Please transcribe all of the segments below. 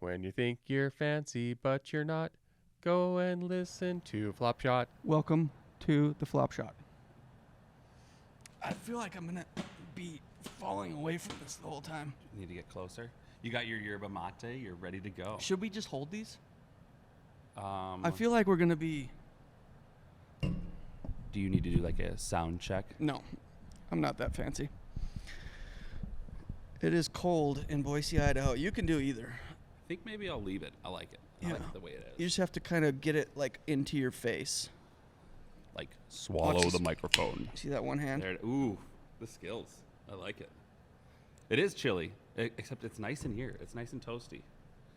When you think you're fancy, but you're not, go and listen to Flop Shot. Welcome to the Flop Shot. I feel like I'm gonna be falling away from this the whole time. Need to get closer. You got your yerba mate. You're ready to go. Should we just hold these? Um, I feel like we're gonna be. Do you need to do like a sound check? No, I'm not that fancy. It is cold in Boise, Idaho. You can do either. I think maybe I'll leave it. I like it. I like it the way it is. You just have to kind of get it like into your face. Like swallow the microphone. See that one hand? There. Ooh, the skills. I like it. It is chilly, except it's nice in here. It's nice and toasty.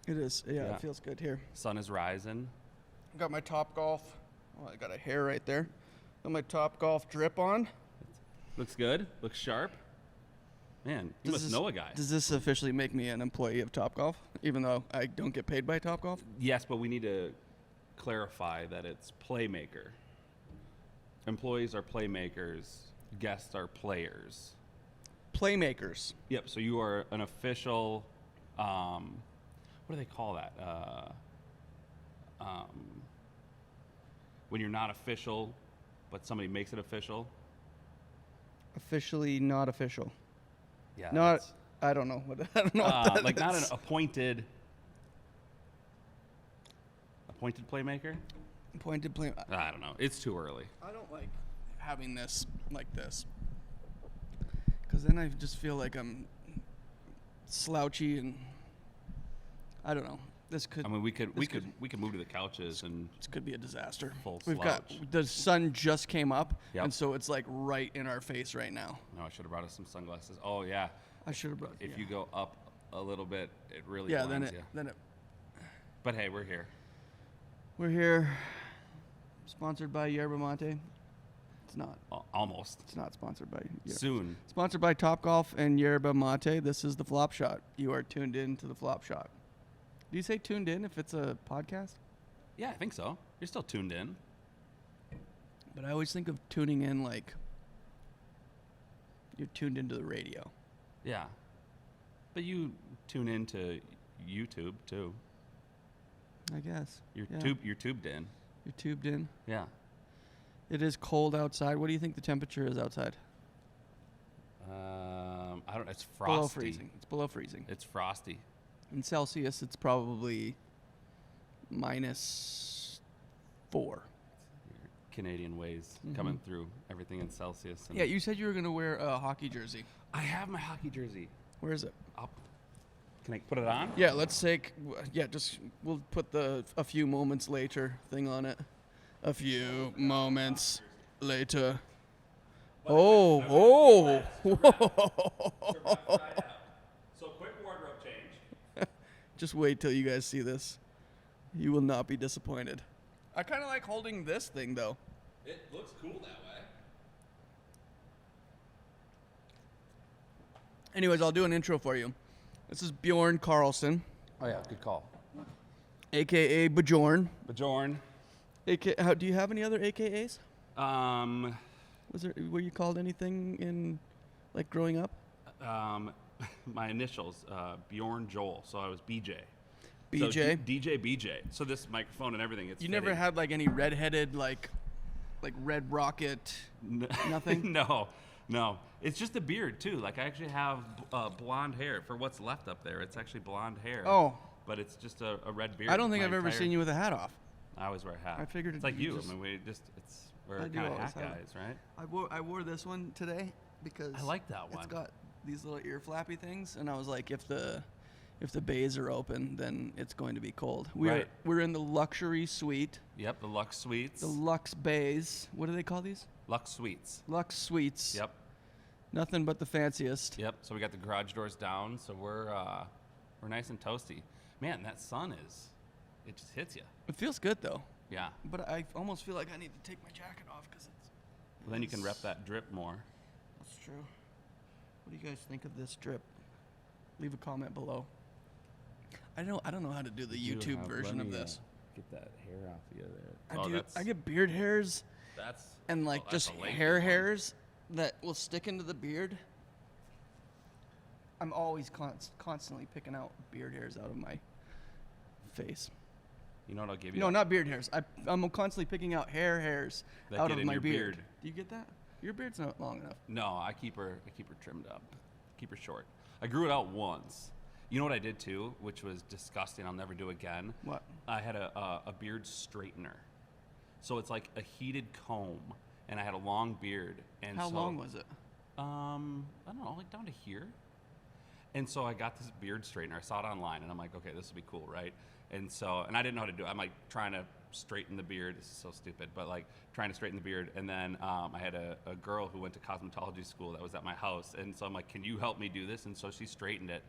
It is. Yeah, Yeah. it feels good here. Sun is rising. Got my TopGolf. Oh, I got a hair right there. Got my TopGolf drip on. Looks good. Looks sharp. Man, you must know a guy. Does this officially make me an employee of TopGolf, even though I don't get paid by TopGolf? Yes, but we need to clarify that it's playmaker. Employees are playmakers. Guests are players. Playmakers. Yep. So you are an official. What do they call that? When you're not official, but somebody makes it official. Officially not official. Yeah. Not. I don't know. I don't know what that like is. not an appointed playmaker. Appointed play. I don't know. It's too early. I don't like having this like this, because then I just feel like I'm slouchy and I don't know. This could. I mean, we could move to the couches and This could be a disaster. Full We've got slouch. the sun just came up, Yep. and so it's like right in our face right now. no, I should have brought us some sunglasses. Oh yeah. I should have brought. If you go up a little bit, it really yeah, then blinds it you. then it. But hey, we're here. We're here, sponsored by Yerba Mate. It's not. Almost. It's not sponsored by. Soon. Sponsored by TopGolf and Yerba Mate. This is the Flop Shot. You are tuned in to the Flop Shot. Do you say tuned in if it's a podcast? Yeah, I think so. You're still tuned in. But I always think of tuning in like you're tuned into the radio. Yeah. But you tune into YouTube too. I guess. You're Yeah. you're tubed in. You're tubed in. Yeah. It is cold outside. What do you think the temperature is outside? I don't know. It's frosty. Below freezing. It's below freezing. It's frosty. In Celsius, it's probably -4. Your Canadian ways coming through. Everything in Celsius. And Yeah, you said you were going to wear a hockey jersey. I have my hockey jersey. Where is it? Up. Can I put it on? Yeah, let's take. Yeah, just we'll put the a few moments later thing on it. A few moments later. Oh. So quick wardrobe change. Just wait till you guys see this. You will not be disappointed. I kind of like holding this thing though. It looks cool that way. Anyways, I'll do an intro for you. This is Bjorn Carlson, Oh yeah, good call. aka Bjorn. Bjorn. Do you have any other AKAs? Um, Were you called anything in, like, growing up? My initials, Bjorn Joel, so I was BJ. BJ? So DJ BJ. So this microphone and everything, it's You never fitting. had, like, any redheaded, like Red Rocket, nothing? No. It's just a beard, too. Like, I actually have blonde hair. For what's left up there, it's actually blonde hair. Oh. But it's just a red beard. I don't think I've ever seen you with a hat off. I always wear a hat. I figured it's like you you. just- I mean, we're I do kind of always hat have it. guys, right? I wore this one today because I like that one. It's got these little ear flappy things, and I was like, if the bays are open, then it's going to be cold. Right. We're in the luxury suite, Yep, the Lux Suites. the Lux Bays. What do they call these? Lux Suites. Lux Suites. Yep. Nothing but the fanciest. Yep. So we got the garage doors down, so we're nice and toasty. Man, that sun it just hits you. It feels good though, Yeah. but I almost feel like I need to take my jacket off because it's. Well, then you can rep that drip more. That's true. What do you guys think of this drip? Leave a comment below. I don't know how to do the YouTube version of this. Get that hair off you there. I get beard hairs That's and like that's just a late hair one. hairs that will stick into the beard. I'm always constantly picking out beard hairs out of my face. You know what I'll give you? No, not beard hairs. I'm constantly picking out hairs That out get of in my your beard. beard. Do you get that? Your beard's not long enough. No, I keep her trimmed up. Keep her short. I grew it out once. You know what I did too, which was disgusting. I'll never do again. What? I had a beard straightener. So it's like a heated comb, and I had a long beard. And How so, long was it? I don't know, like down to here. And so I got this beard straightener. I saw it online, and I'm like, okay, this will be cool, right? And I didn't know how to do it. I'm like trying to straighten the beard. This is so stupid, but like trying to straighten the beard. And then I had a girl who went to cosmetology school that was at my house. And so I'm like, can you help me do this? And so she straightened it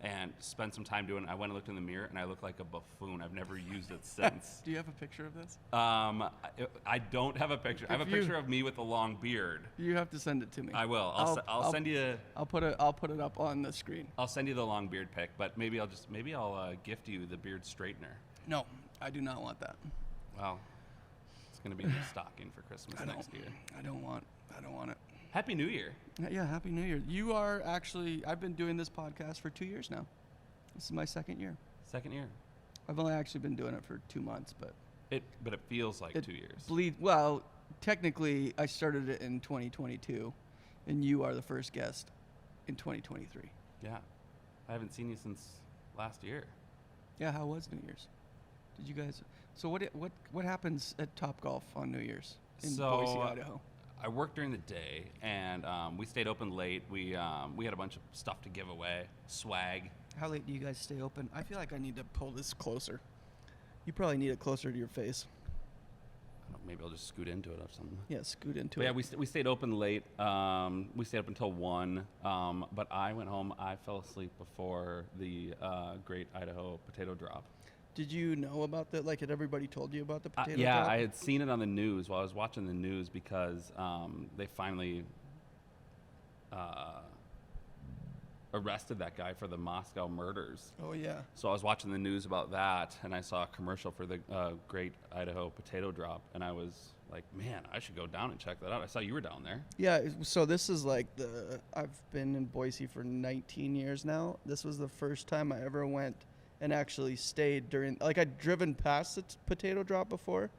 and spent some time doing it. I went and looked in the mirror, and I look like a buffoon. I've never used it since. Do you have a picture of this? I don't have a picture. I have a picture of me with a long beard. You have to send it to me. I will. I'll send you. I'll put it up on the screen. I'll send you the long beard pic, but maybe I'll gift you the beard straightener. No, I do not want that. Well, it's gonna be in the stocking for Christmas next year. I don't want it. Happy New Year. Yeah, Happy New Year. You are actually, I've been doing this podcast for 2 years now. This is my second year. Second year. I've only actually been doing it for 2 months, but It feels like 2 years. Well, technically, I started it in 2022, and you are the first guest in 2023. Yeah. I haven't seen you since last year. Yeah, how was New Year's? Did you guys? So what happens at TopGolf on New Year's in Boise, Idaho? I worked during the day, and we stayed open late. We had a bunch of stuff to give away, swag. How late do you guys stay open? I feel like I need to pull this closer. You probably need it closer to your face. I don't know, maybe I'll just scoot into it or something. Yeah, scoot into But it. yeah, we stayed open late. We stayed up until 1. But I went home. I fell asleep before the Great Idaho Potato Drop. Did you know about that? Like, had everybody told you about the potato Yeah, drop? I had seen it on the news while I was watching the news because they finally arrested that guy for the Moscow murders. Oh, yeah. So I was watching the news about that, and I saw a commercial for the Great Idaho Potato Drop, and I was like, man, I should go down and check that out. I saw you were down there. Yeah, so this is like I've been in Boise for 19 years now. This was the first time I ever went and actually stayed during, like, I'd driven past the potato drop before,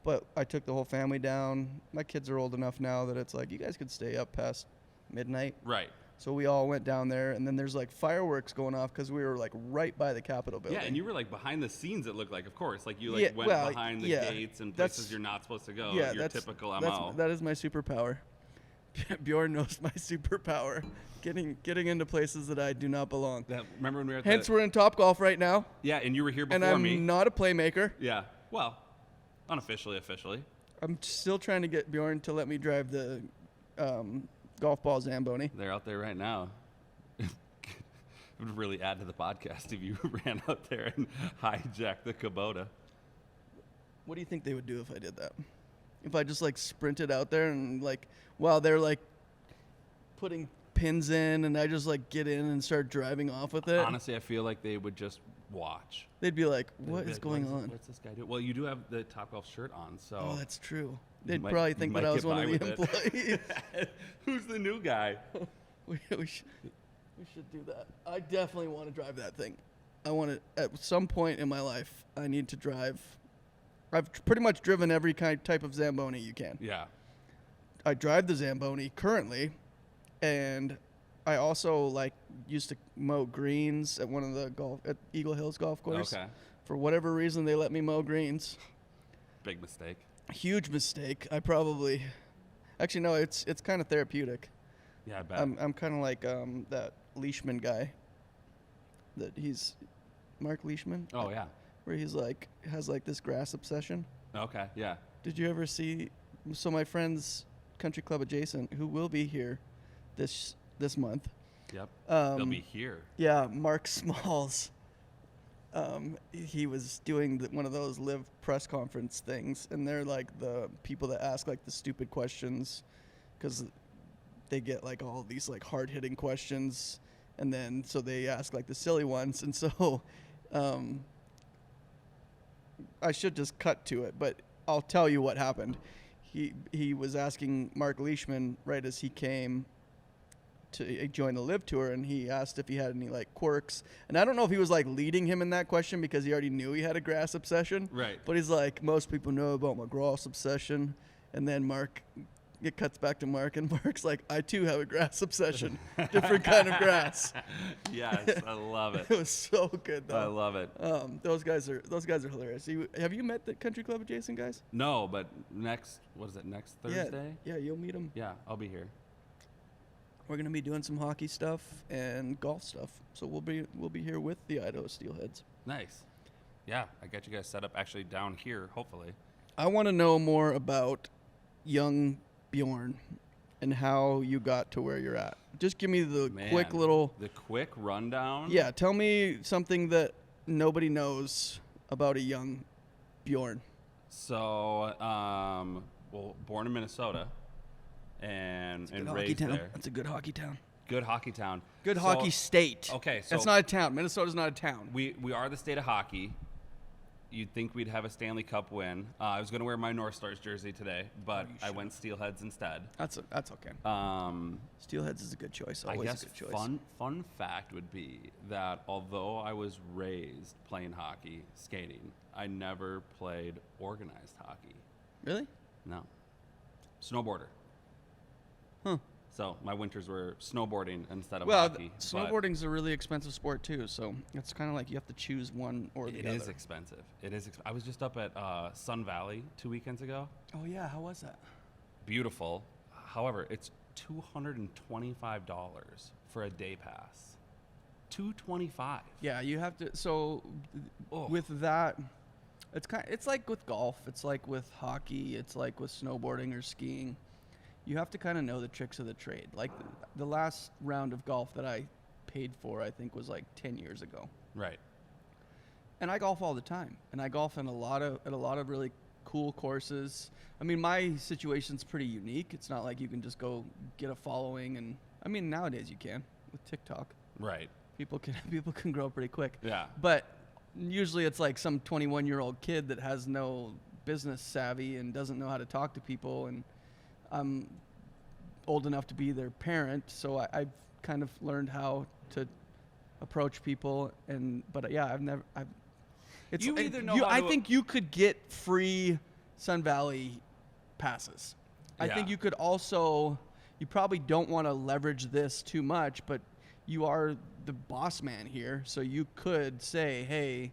but I took the whole family down. My kids are old enough now that it's like, you guys could stay up past midnight. Right. So we all went down there, and then there's like fireworks going off because we were like right by the Capitol building. Yeah, and you were like behind the scenes, it looked like, of course. Like you like Yeah, went well, behind the yeah, gates and that's- places you're not supposed to go. Yeah, Your typical MO. that is my superpower. Bjorn knows my superpower. Getting into places that I do not belong. Remember when we were at Hence, we're in TopGolf right now, Yeah, and you were here before and I'm me. not a playmaker. Yeah. Well, unofficially, officially. I'm still trying to get Bjorn to let me drive the golf ball Zamboni. They're out there right now. It would really add to the podcast if you ran out there and hijacked the Kubota. What do you think they would do if I did that? If I just like sprinted out there and like while they're like putting pins in and I just like get in and start driving off with it? Honestly, I feel like they would just watch. They'd be like, They'd "What be is like, going on?" What's this guy doing? Well, you do have the Topgolf shirt on, so. Oh, that's true. you They'd might- probably you think might that I was get one of by the with it. employees. Who's the new guy? we should do that. I definitely want to drive that thing. I want to, at some point in my life, I need to drive. I've pretty much driven every type of Zamboni you can. Yeah. I drive the Zamboni currently, and I also like used to mow greens at one of the at Eagle Hills Golf Course. Okay. For whatever reason, they let me mow greens. Big mistake. Huge mistake. Actually no, it's kind of therapeutic. Yeah, I bet. I'm kind of like that Leishman guy. That he's Mark Leishman. Oh, yeah. Where he's like has like this grass obsession. Okay, yeah. Did you ever see? So my friend's country club adjacent, who will be here this month. Yep. They'll be here. Yeah, Mark Smalls. He was doing one of those live press conference things, and they're like the people that ask like the stupid questions, because they get like all these like hard hitting questions, and then so they ask like the silly ones, and so I should just cut to it, but I'll tell you what happened. He was asking Mark Leishman right as he came to join the Live Tour, and he asked if he had any like quirks. And I don't know if he was like leading him in that question because he already knew he had a grass obsession. Right. But he's like, most people know about my grass obsession. And then it cuts back to Mark, and Mark's like, I too have a grass obsession, different kind of grass. Yes, I love it. It was so good though. I love it. Those guys are hilarious. Have you met the Country Club Adjacent guys? No, but next Thursday? Yeah, you'll meet them. Yeah, I'll be here. We're gonna be doing some hockey stuff and golf stuff. So we'll be here with the Idaho Steelheads. Nice. Yeah, I got you guys set up actually down here, hopefully. I want to know more about young Bjorn and how you got to where you're at. Just give me the quick rundown. Yeah, tell me something that nobody knows about a young Bjorn. So, born in Minnesota and raised there. That's a good hockey town. Good hockey town. Good hockey state. Okay, so that's not a town. Minnesota's not a town. We are the state of hockey. You'd think we'd have a Stanley Cup win. I was going to wear my North Stars jersey today, but I went Steelheads instead. That's okay. Steelheads is a good choice. Always I guess a good choice. Fun fact would be that although I was raised playing hockey, skating, I never played organized hockey. Really? No. Snowboarder. Huh. So my winters were snowboarding instead of well, hockey. Snowboarding's a really expensive sport too, so it's kind of like you have to choose one or the other. It is expensive. I was just up at Sun Valley 2 weekends ago. Oh yeah, how was that? Beautiful. However, it's $225 for a day pass. $225. Yeah, you have to. So with that, it's like with golf. It's like with hockey. It's like with snowboarding or skiing. You have to kind of know the tricks of the trade. Like the last round of golf that I paid for, I think was like 10 years ago. Right. And I golf all the time, and I golf in a lot of really cool courses. I mean, my situation's pretty unique. It's not like you can just go get a following, and I mean nowadays you can with TikTok. Right. People can grow pretty quick. Yeah. But usually it's like some 21-year-old kid that has no business savvy and doesn't know how to talk to people, and I'm old enough to be their parent, so I've kind of learned how to approach people. But I think you could get free Sun Valley passes. I think you could also. You probably don't want to leverage this too much, but you are the boss man here, so you could say, "Hey,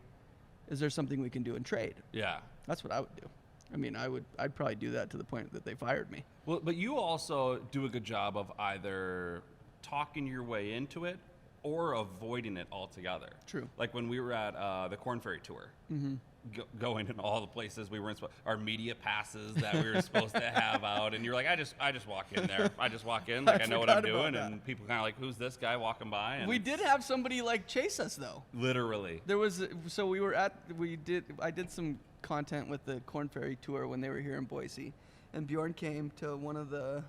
is there something we can do in trade?" Yeah. That's what I would do. I mean, I'd probably do that to the point that they fired me. Well, but you also do a good job of either talking your way into it or avoiding it altogether. True. Like when we were at the Corn Ferry Tour, going in all the places we weren't supposed, our media passes that we were supposed to have out, and you're like, I just walk in there. I just walk in, like I know what I'm doing, and people kind of like, who's this guy walking by? And we did have somebody like chase us though. Literally. There was I did some content with the Corn Ferry Tour when they were here in Boise, and Bjorn came to one of the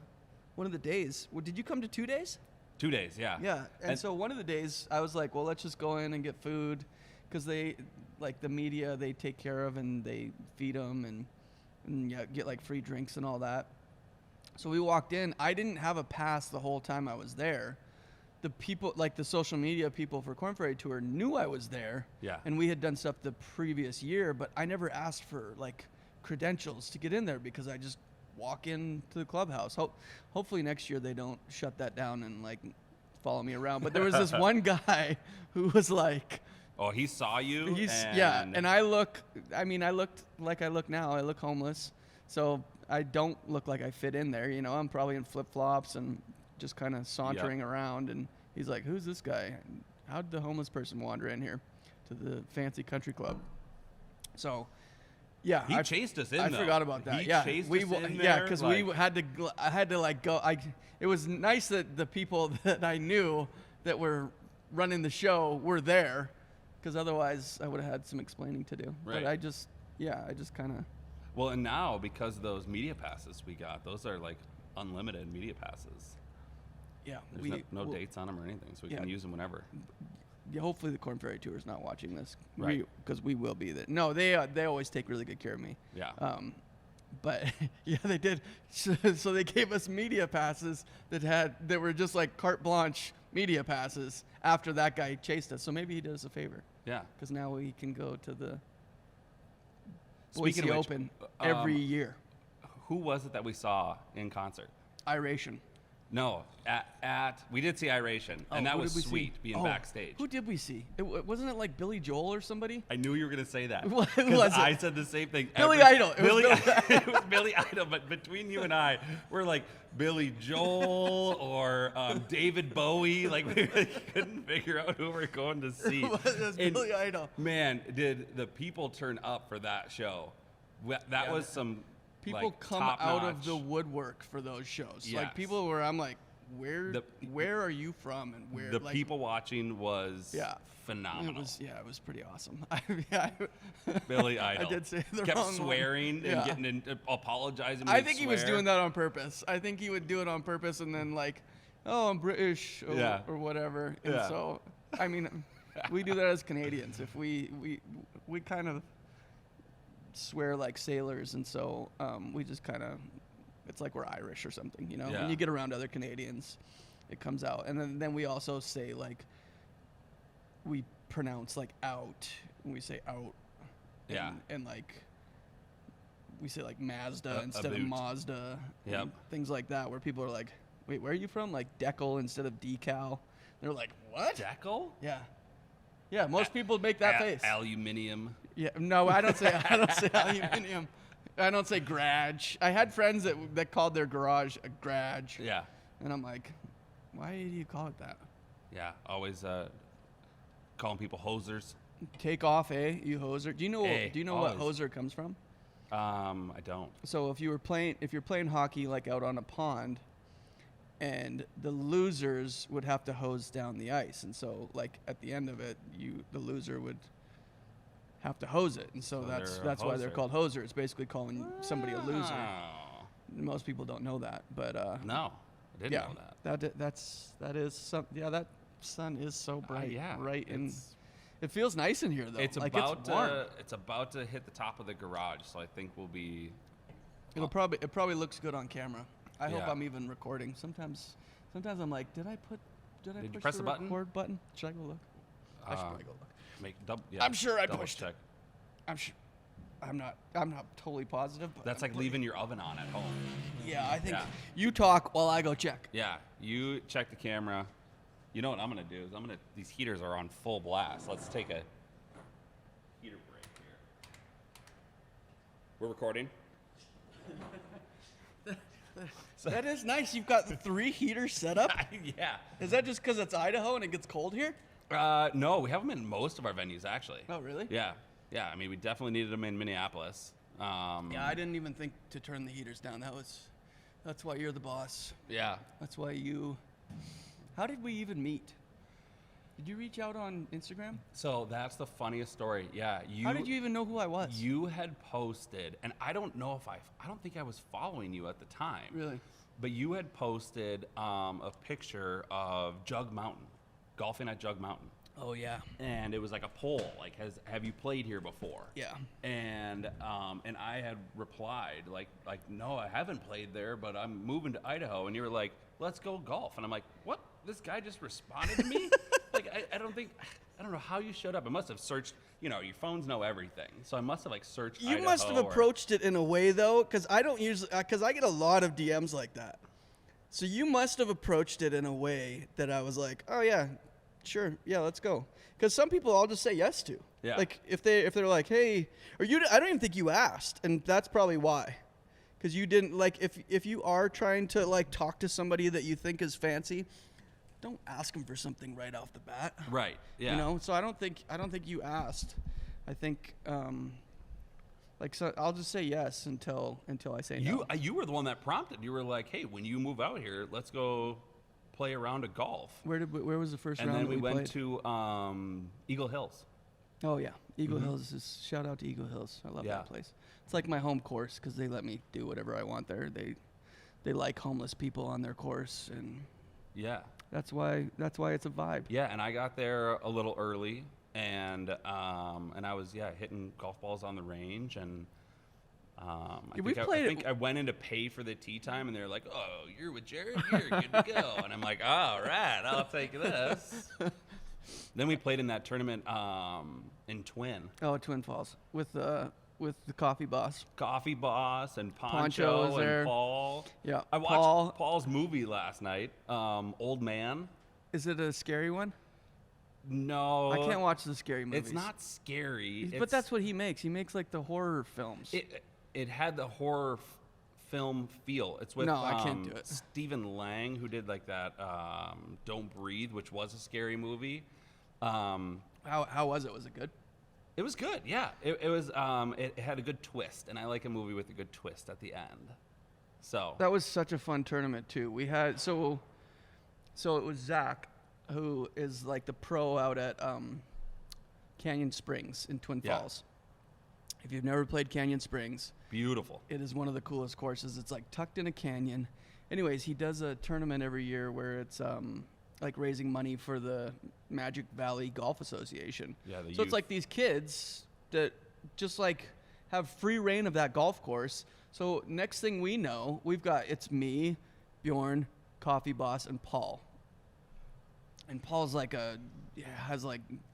days. Well, did you come to 2 days? 2 days, yeah. Yeah, and so one of the days I was like, well, let's just go in and get food, because they, like the media, they take care of and they feed them and get like free drinks and all that. So we walked in. I didn't have a pass the whole time I was there. The people, like the social media people for Corn Ferry Tour, knew I was there. Yeah. And we had done stuff the previous year, but I never asked for like credentials to get in there because I just walk into the clubhouse. Hopefully next year they don't shut that down and like follow me around. But there was this one guy who was like, oh, he saw you? And I looked like I look now. I look homeless. So I don't look like I fit in there. You know, I'm probably in flip-flops and just kind of sauntering around, and he's like, who's this guy? How did the homeless person wander in here to the fancy country club? So, yeah. He chased us in, I forgot about that. He chased us in there? Yeah, because I had to like go. It was nice that the people that I knew that were running the show were there, because otherwise I would have had some explaining to do. Right. But I just kind of. Well, and now because of those media passes we got, those are like unlimited media passes. Yeah, there's no dates on them or anything, so we can use them whenever. Yeah, hopefully the Corn Ferry Tour is not watching this, right? Because we will be there. No, they always take really good care of me. Yeah. But yeah, they did. So they gave us media passes that were just like carte blanche media passes after that guy chased us. So maybe he did us a favor Yeah. because now we can go to the Speaking Boise of which, Open every year. Who was it that we saw in concert? Iration. No, we did see Iration, and that who was did we see? sweet being backstage. Who did we see? Wasn't it like Billy Joel or somebody? I knew you were going to say that. What 'Cause was it? I said the same thing. Billy Idol. It was Billy, Billy- it was Billy Idol, but between you and I, we're like Billy Joel or David Bowie. Like, we really couldn't figure out who we're going to see. It was And, Billy Idol. Man, did the people turn up for that show. That Yeah, was some People like, come out of top-notch. the woodwork for those shows. Yes. Like people where I'm like, The- where are you from and where The like, people watching was phenomenal. it was pretty awesome. Billy Idol. I did say the kept wrong one. swearing Yeah. and getting in, apologizing. I think he was doing that on purpose. I think he would do it on purpose and then like, oh, I'm British or whatever. And Yeah. so, I mean, we do that as Canadians. If we kind of swear like sailors, and so we just kind of, it's like we're Irish or something, you know. Yeah. When you get around other Canadians, it comes out, and then we also say like, we pronounce like out when we say out, and like we say like Mazda instead of boot. Mazda, Yep. and things like that, where people are like, wait, where are you from? Like Decal instead of decal. They're like, what? Decal? Yeah, most people make that face. Aluminium. Yeah, no, I don't say aluminium. I don't say garage. I had friends that called their garage a garage. Yeah. And I'm like, why do you call it that? Yeah. Always calling people hosers. Take off, you hoser. Do you know what always. hoser comes from? I don't. So if you're playing hockey like out on a pond, and the losers would have to hose down the ice, and so like at the end of it, the loser would have to hose it, and so they're a that's why they're hoser. call hoser. It's basically calling somebody a loser. Oh. Most people don't know that, but No, I didn't know that. that is some that sun is so bright, Yeah. right, and It's- it feels nice in here though. It's like about it's warm. it's about to hit the top of the garage, so I think we'll be. It probably looks good on camera. I hope Yeah. I'm even recording. Sometimes I'm like, did I push you press the the button? record button? should I go look? I should probably go look. I'm sure I double pushed it. check. I'm sure. I'm not totally positive. But That's I'm like pretty- leaving your oven on at home. Yeah, I think Yeah. you talk while I go check. Yeah, you check the camera. You know what I'm gonna do is these heaters are on full blast. Let's take a heater break here. We're recording. That is nice. You've got 3 heaters set up. Yeah. Is that just because it's Idaho and it gets cold here? No, we have them in most of our venues actually. Oh, really? Yeah. Yeah. I mean, we definitely needed them in Minneapolis. Yeah, I didn't even think to turn the heaters down. That's why you're the boss. Yeah. That's why you. How did we even meet? Did you reach out on Instagram? So that's the funniest story. Yeah. How did you even know who I was? You had posted, and I don't know if I don't think I was following you at the time. Really? But you had posted a picture of Jug Mountain, golfing at Jug Mountain. Oh yeah. And it was like a poll, like, have you played here before? Yeah. And I had replied like no, I haven't played there, but I'm moving to Idaho. And you were like, let's go golf. And I'm like, what? This guy just responded to me? Like I don't know how you showed up. I must have searched. You know, your phones know everything, so I must have like searched. You Idaho must have approached it in a way though, because I don't usually, because I get a lot of DMs like that. So you must have approached it in a way that I was like, oh yeah, sure, yeah, let's go. Because some people I'll just say yes to. Yeah. Like if they're like, hey, or you, I don't even think you asked, and that's probably why. Because you didn't like if you are trying to like talk to somebody that you think is fancy, don't ask them for something right off the bat. Right. Yeah. You know, so I don't think you asked. I think so I'll just say yes until I say no. You were the one that prompted. You were like, hey, when you move out here, let's go play a round of golf. Where was the first And round then that we went played? to Eagle Hills. Oh yeah, Eagle Hills is shout out to Eagle Hills. I love Yeah. that place. It's like my home course because they let me do whatever I want there. They like homeless people on their course, and Yeah. that's why it's a vibe. Yeah, and I got there a little early, and I was hitting golf balls on the range, and I think I went in to pay for the tee time, and they're like, "Oh, you're with Jared. You're good to go." And I'm like, "All right, I'll take this." Then we played in that tournament in Twin. Oh, Twin Falls with the Coffee Boss. Coffee Boss and Poncho was there. and Paul. Yeah, I watched Paul's movie last night, Old Man. Is it a scary one? No. I can't watch the scary movies. It's not scary. But that's what he makes. He makes like the horror films. It had the horror film feel. It's with I can't do it. Stephen Lang, who did like that Don't Breathe, which was a scary movie. How was it? Was it good? It was good, yeah. It was. It had a good twist, and I like a movie with a good twist at the end. So that was such a fun tournament too. We had so it was Zach, who is like the pro out at Canyon Springs in Twin Falls. If you've never played Canyon Springs, beautiful. It is one of the coolest courses. It's like tucked in a canyon. Anyways, he does a tournament every year where it's like raising money for the Magic Valley Golf Association. Yeah, so it's like these kids that just like have free reign of that golf course. So next thing we know, it's me, Bjorn, Coffee Boss, and Paul. And Paul's like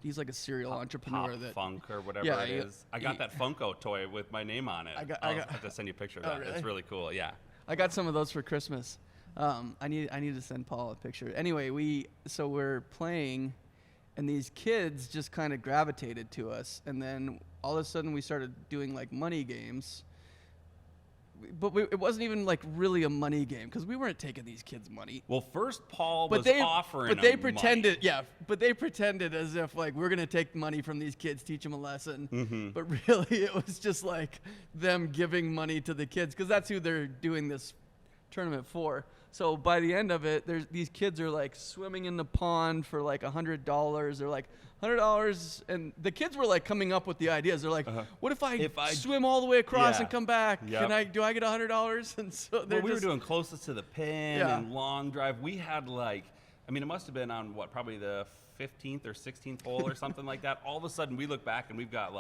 he's like a serial entrepreneur. Pop that Funk or whatever it is. I got that Funko toy with my name on it. I'll have to send you a picture of that. Really? It's really cool. Yeah. I got some of those for Christmas. I need to send Paul a picture. Anyway, we're playing, and these kids just kind of gravitated to us, and then all of a sudden we started doing like money games. But it wasn't even like really a money game because we weren't taking these kids money. Well, first Paul was offering but they them pretended, money. yeah. But they pretended as if like we're gonna take money from these kids, teach them a lesson. Mm-hmm. But really, it was just like them giving money to the kids because that's who they're doing this tournament for. So by the end of it, these kids are like swimming in the pond for like $100. They're like $100, and the kids were like coming up with the ideas. They're like, "What if I swim all the way across and come back? Yep. Do I get $100?" And so we were doing closest to the pin and long drive. We had it must have been on probably the 15th or 16th hole or something like that. All of a sudden, we look back and we've got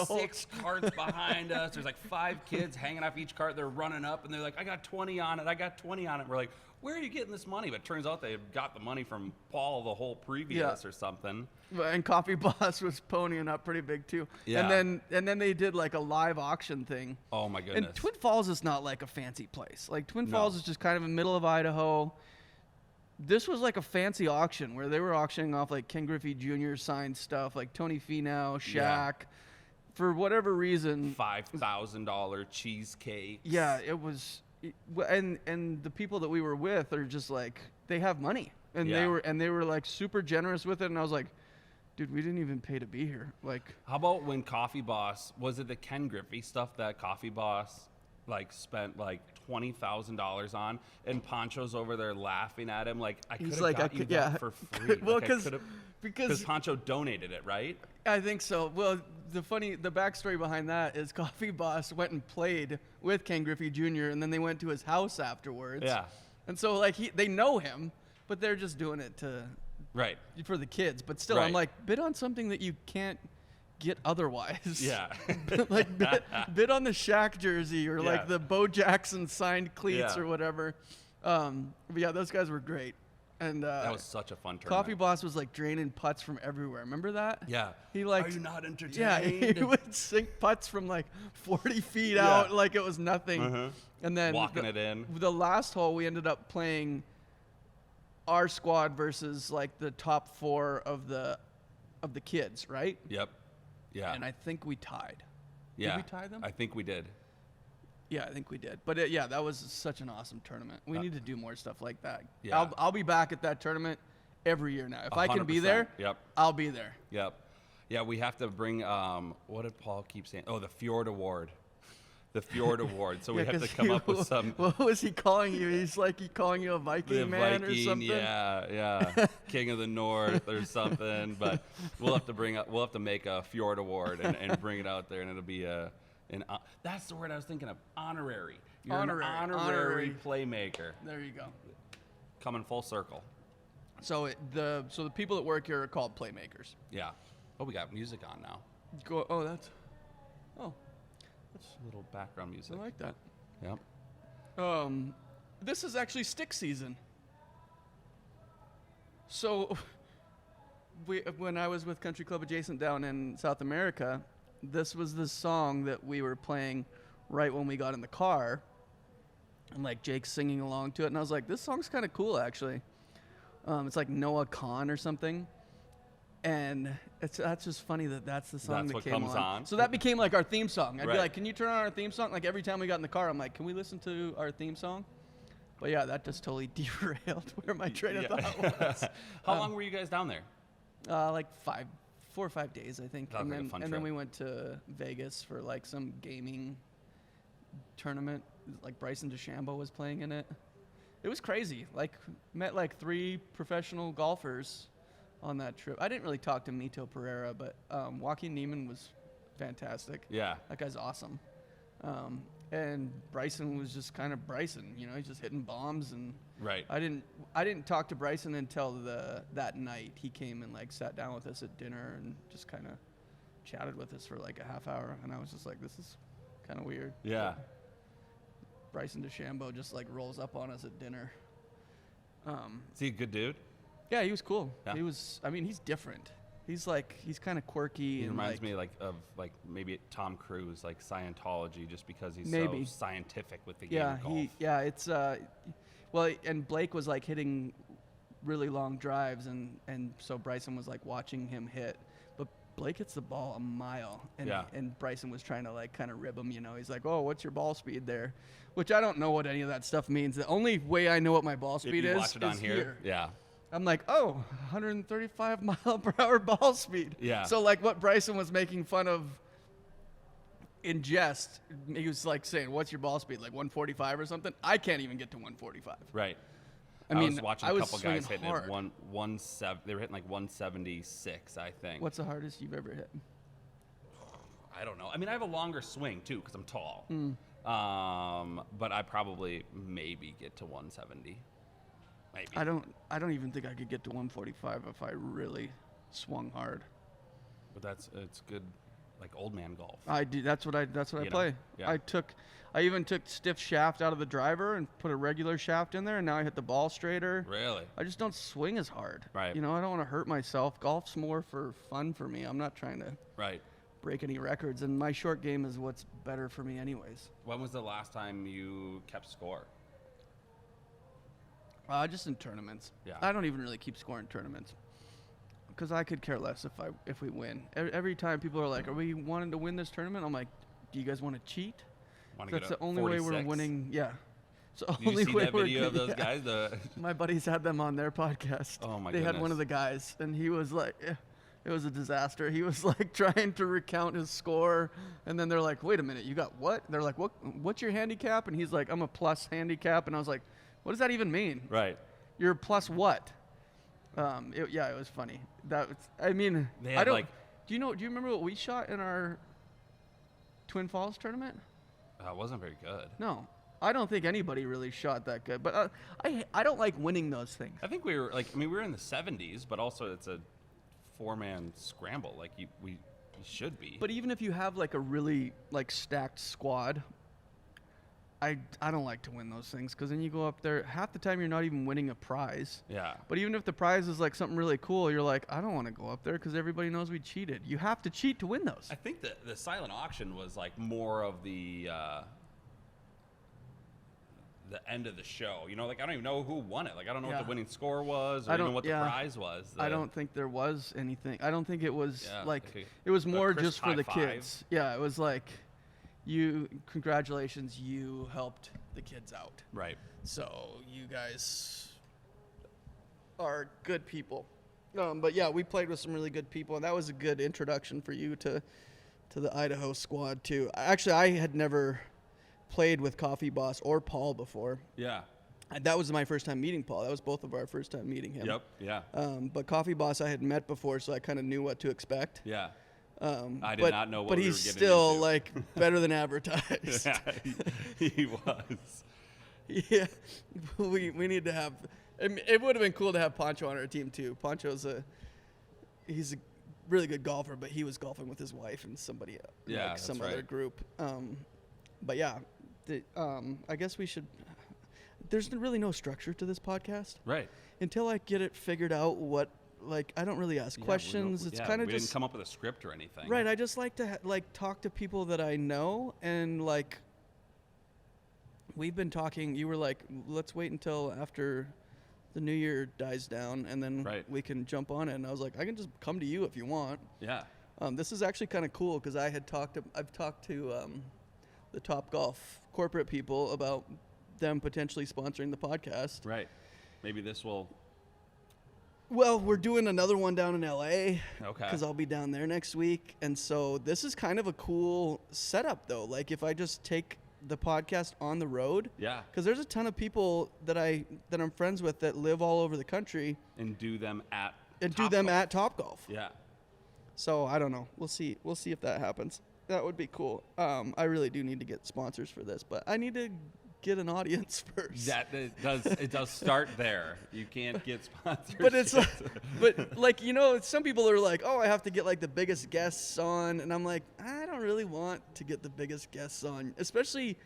six carts behind us. There's like 5 kids hanging off each cart. They're running up and they're like, "I got 20 on it. I got 20 on it." We're like, "Where are you getting this money?" But it turns out they got the money from Paul the whole previous or something. And Coffee Boss was ponying up pretty big too. Yeah. And then they did like a live auction thing. Oh my goodness. And Twin Falls is not like a fancy place. Like Twin Falls is just kind of in the middle of Idaho. This was like a fancy auction where they were auctioning off like Ken Griffey Jr. signed stuff, like Tony Finau, Shaq. Yeah. For whatever reason, $5,000 cheesecake. Yeah, it was, and the people that we were with are just like they have money, and they were like super generous with it, and I was like, dude, we didn't even pay to be here. Like, how about when Coffee Boss, was it the Ken Griffey stuff that Coffee Boss spent $20,000 on, and Poncho's over there laughing at him like, I could have got you that for free. Well, because Poncho donated it, right? I think so. Well, the backstory behind that is Coffee Boss went and played with Ken Griffey Jr. and then they went to his house afterwards. Yeah. And so they know him, but they're just doing it for the kids. But still, I'm like, bid on something that you can't get otherwise. Yeah. Like bid on the Shaq jersey or like the Bo Jackson signed cleats or whatever. But yeah, those guys were great. And that was such a fun tournament. Coffee Boss was like draining putts from everywhere. Remember that? Yeah. He are you not entertained? Yeah, he would sink putts from like 40 feet out like it was nothing. Uh-huh. And then walking it in. The last hole we ended up playing our squad versus like the top 4 of the kids, right? Yep. Yeah. And I think we tied. Yeah. Did we tie them? I think we did. Yeah, I think we did. But that was such an awesome tournament. We need to do more stuff like that. Yeah. I'll be back at that tournament every year now. If I can be there, I'll be there. Yep. Yeah, we have to bring, what did Paul keep saying? Oh, the Fjord Award. The Fjord Award. So we have to come up with some. What was he calling you? He's like calling you a Viking man or something? Yeah. King of the North or something. But we'll have to make a Fjord Award and bring it out there, and it'll be that's the word I was thinking of. Honorary. You're an honorary playmaker. There you go. Coming full circle. So the people that work here are called playmakers. Yeah. Oh, we got music on now. It's a little background music. I like that. Yep. This is actually stick season. So, when I was with Country Club Adjacent down in South America, this was the song that we were playing right when we got in the car. And like Jake's singing along to it, and I was like, this song's kind of cool actually. It's like Noah Khan or something. And that's just funny that's the song That's that what came comes on. So that became like our theme song. I'd be Right. like, can you turn on our theme song? Like every time we got in the car, I'm like, can we listen to our theme song? But yeah, that just totally derailed where my train of thought was. How long were you guys down there? Like 4 or 5 days, I think. Sounds And like a then fun and trip. then we went to Vegas for like some gaming tournament. Like Bryson DeChambeau was playing in it. It was crazy. Like met like 3 professional golfers on that trip. I didn't really talk to Mito Pereira, but Joaquin Neiman was fantastic. Yeah. That guy's awesome. And Bryson was just kind of Bryson, you know, he's just hitting bombs. And Right. I didn't talk to Bryson until that night. He came and like sat down with us at dinner and just kind of chatted with us for like a half hour, and I was just like, this is kind of weird. Yeah. But Bryson DeChambeau just like rolls up on us at dinner. Is he a good dude? Yeah, he was cool. Yeah. He's different. He's kind of quirky. He and reminds like, me of maybe Tom Cruise, like Scientology, just because he's Maybe. so scientific with the game of golf. It's well, and Blake was like hitting really long drives, and so Bryson was like watching him hit, but Blake hits the ball a mile, and Bryson was trying to like kind of rib him, you know. He's like, oh, what's your ball speed there? Which I don't know what any of that stuff means. The only way I know what my ball If speed you is watch it on is here, yeah. I'm like, oh, 135 mile per hour ball speed. Yeah. So like what Bryson was making fun of in jest, he was like saying, what's your ball speed? Like 145 or something? I can't even get to 145. Right. I I mean, was watching I a was couple guys swinging hitting hard. it 117. They were hitting like 176, I think. What's the hardest you've ever hit? I don't know. I mean, I have a longer swing too because I'm tall. Hmm. But I probably maybe get to 170. Maybe. I don't even think I could get to 145 if I really swung hard. But it's good, like old man golf. I do. That's what I You know, play. yeah. I even took stiff shaft out of the driver and put a regular shaft in there, and now I hit the ball straighter. Really? I just don't swing as hard. Right. You know, I don't want to hurt myself. Golf's more for fun for me. I'm not trying to Right. break any records, and my short game is what's better for me anyways. When was the last time you kept score? Just in tournaments. Yeah. I don't even really keep score in tournaments because I could care less if we win. Every time people are like, "Are we wanting to win this tournament?" I'm like, "Do you guys want to cheat?" Wanna That's get the a only way we're 46? winning. Yeah. So Did you only see way that we're video of good- those yeah. guys? The My buddies had them on their podcast. Oh, my They had one goodness. of the guys, and he was like, it was a disaster. He was like trying to recount his score, and then they're like, "Wait a minute, you got what?" They're like, "What's your handicap?" And he's like, "I'm a plus handicap," and I was like, "What does that even mean?" right. You're plus what? It was funny. They They I had, don't. like- Do you remember what we shot in our Twin Falls tournament? It wasn't very good. No, I don't think anybody really shot that good. But I don't like winning those things. I think we were we were in the 70s, but also it's a 4-man scramble. Like we should be. But even if you have like a really like stacked squad, I don't like to win those things because then you go up there half the time you're not even winning a prize. yeah. But even if the prize is like something really cool, you're like, I don't want to go up there because everybody knows we cheated. You have to cheat to win those. I think the silent auction was like more of the end of the show. You know, like I don't even know who won it. Like I don't know what Yeah. the winning score was or I don't- even what the yeah. prize was. I don't think there was anything. I don't think it was Yeah, like like it was a more crisp just for high the five. kids. Yeah, it was like congratulations, you helped the kids out. Right. So you guys are good people. But yeah, we played with some really good people, and that was a good introduction for you to the Idaho squad too. Actually, I had never played with Coffee Boss or Paul before. Yeah. That was my first time meeting Paul. That was both of our first time meeting him. Yep. Yeah. But Coffee Boss I had met before, so I kind of knew what to expect. Yeah. I did but, not know what But we he's were getting still into. like better than advertised. Yeah, he was. Yeah, we need to have. It would have been cool to have Poncho on our team too. Poncho's he's a really good golfer, but he was golfing with his wife and somebody, Yeah, like some that's other right. group. But yeah, I guess we should. There's really no structure to this podcast Right. until I get it figured out. What like I don't really ask questions. It's kind of we just didn't come up with a script or anything. right. I just like to like talk to people that I know and like. We've been talking. You were like, let's wait until after the new year dies down, and then Right. we can jump on it. And I was like, I can just come to you if you want. Yeah. This is actually kind of cool because I've talked to the TopGolf corporate people about them potentially sponsoring the podcast. Right. Maybe this will. Well, we're doing another one down in LA Okay. because I'll be down there next week, and so this is kind of a cool setup, though. Like if I just take the podcast on the road, Yeah. because there's a ton of people that I'm friends with that live all over the country And do them at. and do them Topgolf. at Topgolf. Yeah. So I don't know. We'll see if that happens. That would be cool. I really do need to get sponsors for this, but I need to get an audience first. That it does start there. You can't get sponsors. But it's like some people are like, oh, I have to get like the biggest guests on, and I'm like, I don't really want to get the biggest guests on, especially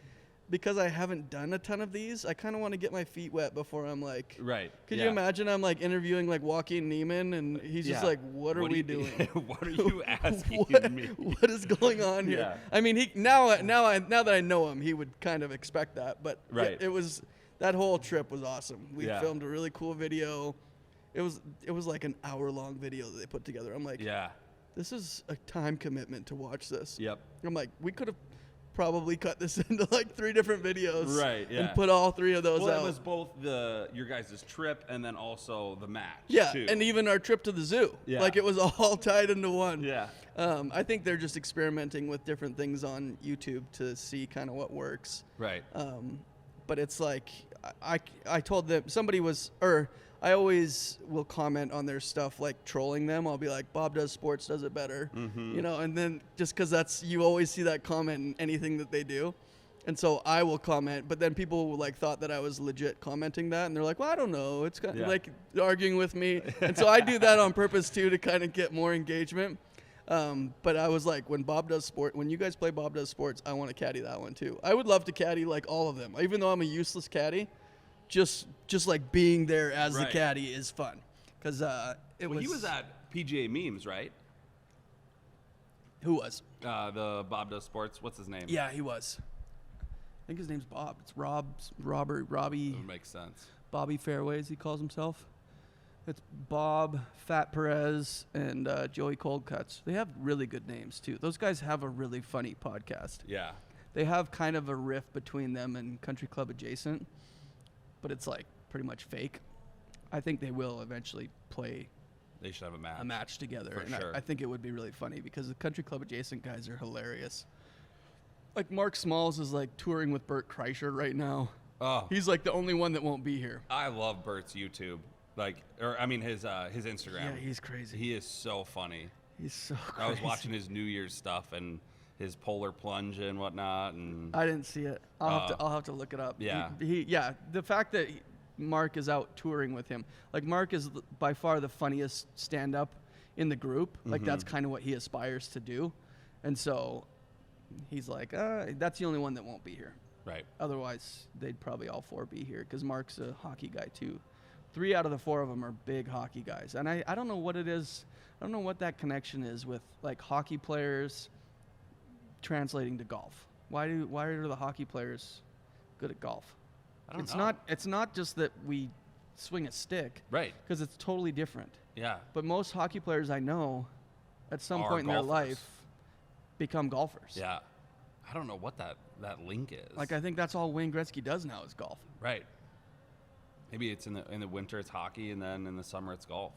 because I haven't done a ton of these. I kind of want to get my feet wet before I'm like, right. Could yeah. you imagine I'm like interviewing like Joaquin Neiman, and he's just Yeah. like, what are we doing? What are you asking me? What is going on here? Yeah. I mean, now that I know him, he would kind of expect that. But Right. it was that whole trip was awesome. We Yeah. filmed a really cool video. It was like an hour-long video that they put together. I'm like, Yeah. this is a time commitment to watch this. Yep. I'm like, we could have probably cut this into like 3 different videos. Right, yeah. And put all 3 of those Well, out. it was both your guys' trip and then also the match. Yeah, too. and even our trip to the zoo. Yeah. Like it was all tied into one. Yeah. I think they're just experimenting with different things on YouTube to see kind of what works. Right. But it's like I told them I always will comment on their stuff like trolling them. I'll be like, Bob Does Sports does it better, and then just because you always see that comment in anything that they do. And so I will comment, but then people like thought that I was legit commenting that, and they're like, well, I don't know. It's kind of Yeah. like arguing with me. And so I do that on purpose too to kind of get more engagement. But I was like, when you guys play Bob Does Sports, I want to caddy that one too. I would love to caddy like all of them, even though I'm a useless caddy. Just like being there as the Right. caddy is fun, because He was at PGA Memes, right? Who was? The Bob Does Sports. What's his name? Yeah, he was. I think his name's Bob. It's Robbie That makes sense. Bobby Fairways. He calls himself. It's Bob, Fat Perez, and Joey Coldcuts. They have really good names too. Those guys have a really funny podcast. Yeah. They have kind of a rift between them and Country Club Adjacent, but it's like pretty much fake. I think they will eventually play They should have a match. a match together. For and sure. I think it would be really funny because the Country Club Adjacent guys are hilarious. Like Mark Smalls is like touring with Bert Kreischer right now. Oh, He's like the only one that won't be here. I love Bert's YouTube. His Instagram. Yeah, he's crazy. He is so funny. He's so crazy. I was watching his New Year's stuff and his polar plunge and whatnot, and I didn't see it. I'll have to look it up. Yeah. The fact that Mark is out touring with him, like Mark is by far the funniest stand-up in the group. Like that's kind of what he aspires to do, and so he's like, that's the only one that won't be here. right. Otherwise, they'd probably all 4 be here because Mark's a hockey guy too. 3 out of the 4 of them are big hockey guys, and I don't know what it is. I don't know what that connection is with like hockey players translating to golf. Why are the hockey players good at golf? I don't know. It's not just that we swing a stick, Right. because it's totally different. Yeah. But most hockey players I know, at some Are point in their golfers. life, become golfers. Yeah. I don't know what that link is. Like I think that's all Wayne Gretzky does now is golf. Right. Maybe it's in the winter it's hockey and then in the summer it's golf.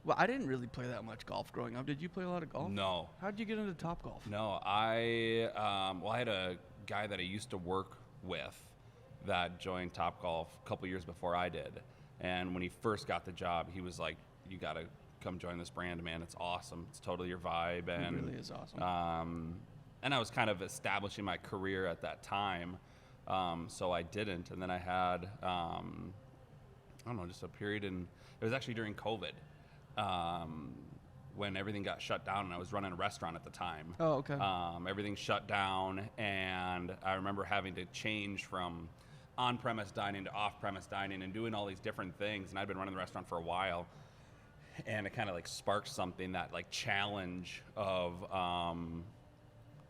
Well, I didn't really play that much golf growing up. Did you play a lot of golf? No. How did you get into Topgolf? No, I had a guy that I used to work with that joined Topgolf a couple years before I did. And when he first got the job, he was like, you got to come join this brand, man. It's awesome. It's totally your vibe. And It really is awesome. and I was kind of establishing my career at that time. So I didn't. And then I had, I don't know, just a period it was actually during COVID. when everything got shut down, and I was running a restaurant at the time. Oh, okay. Everything shut down, and I remember having to change from on-premise dining to off-premise dining and doing all these different things. And I'd been running the restaurant for a while, and it kind of like sparked something, that like challenge of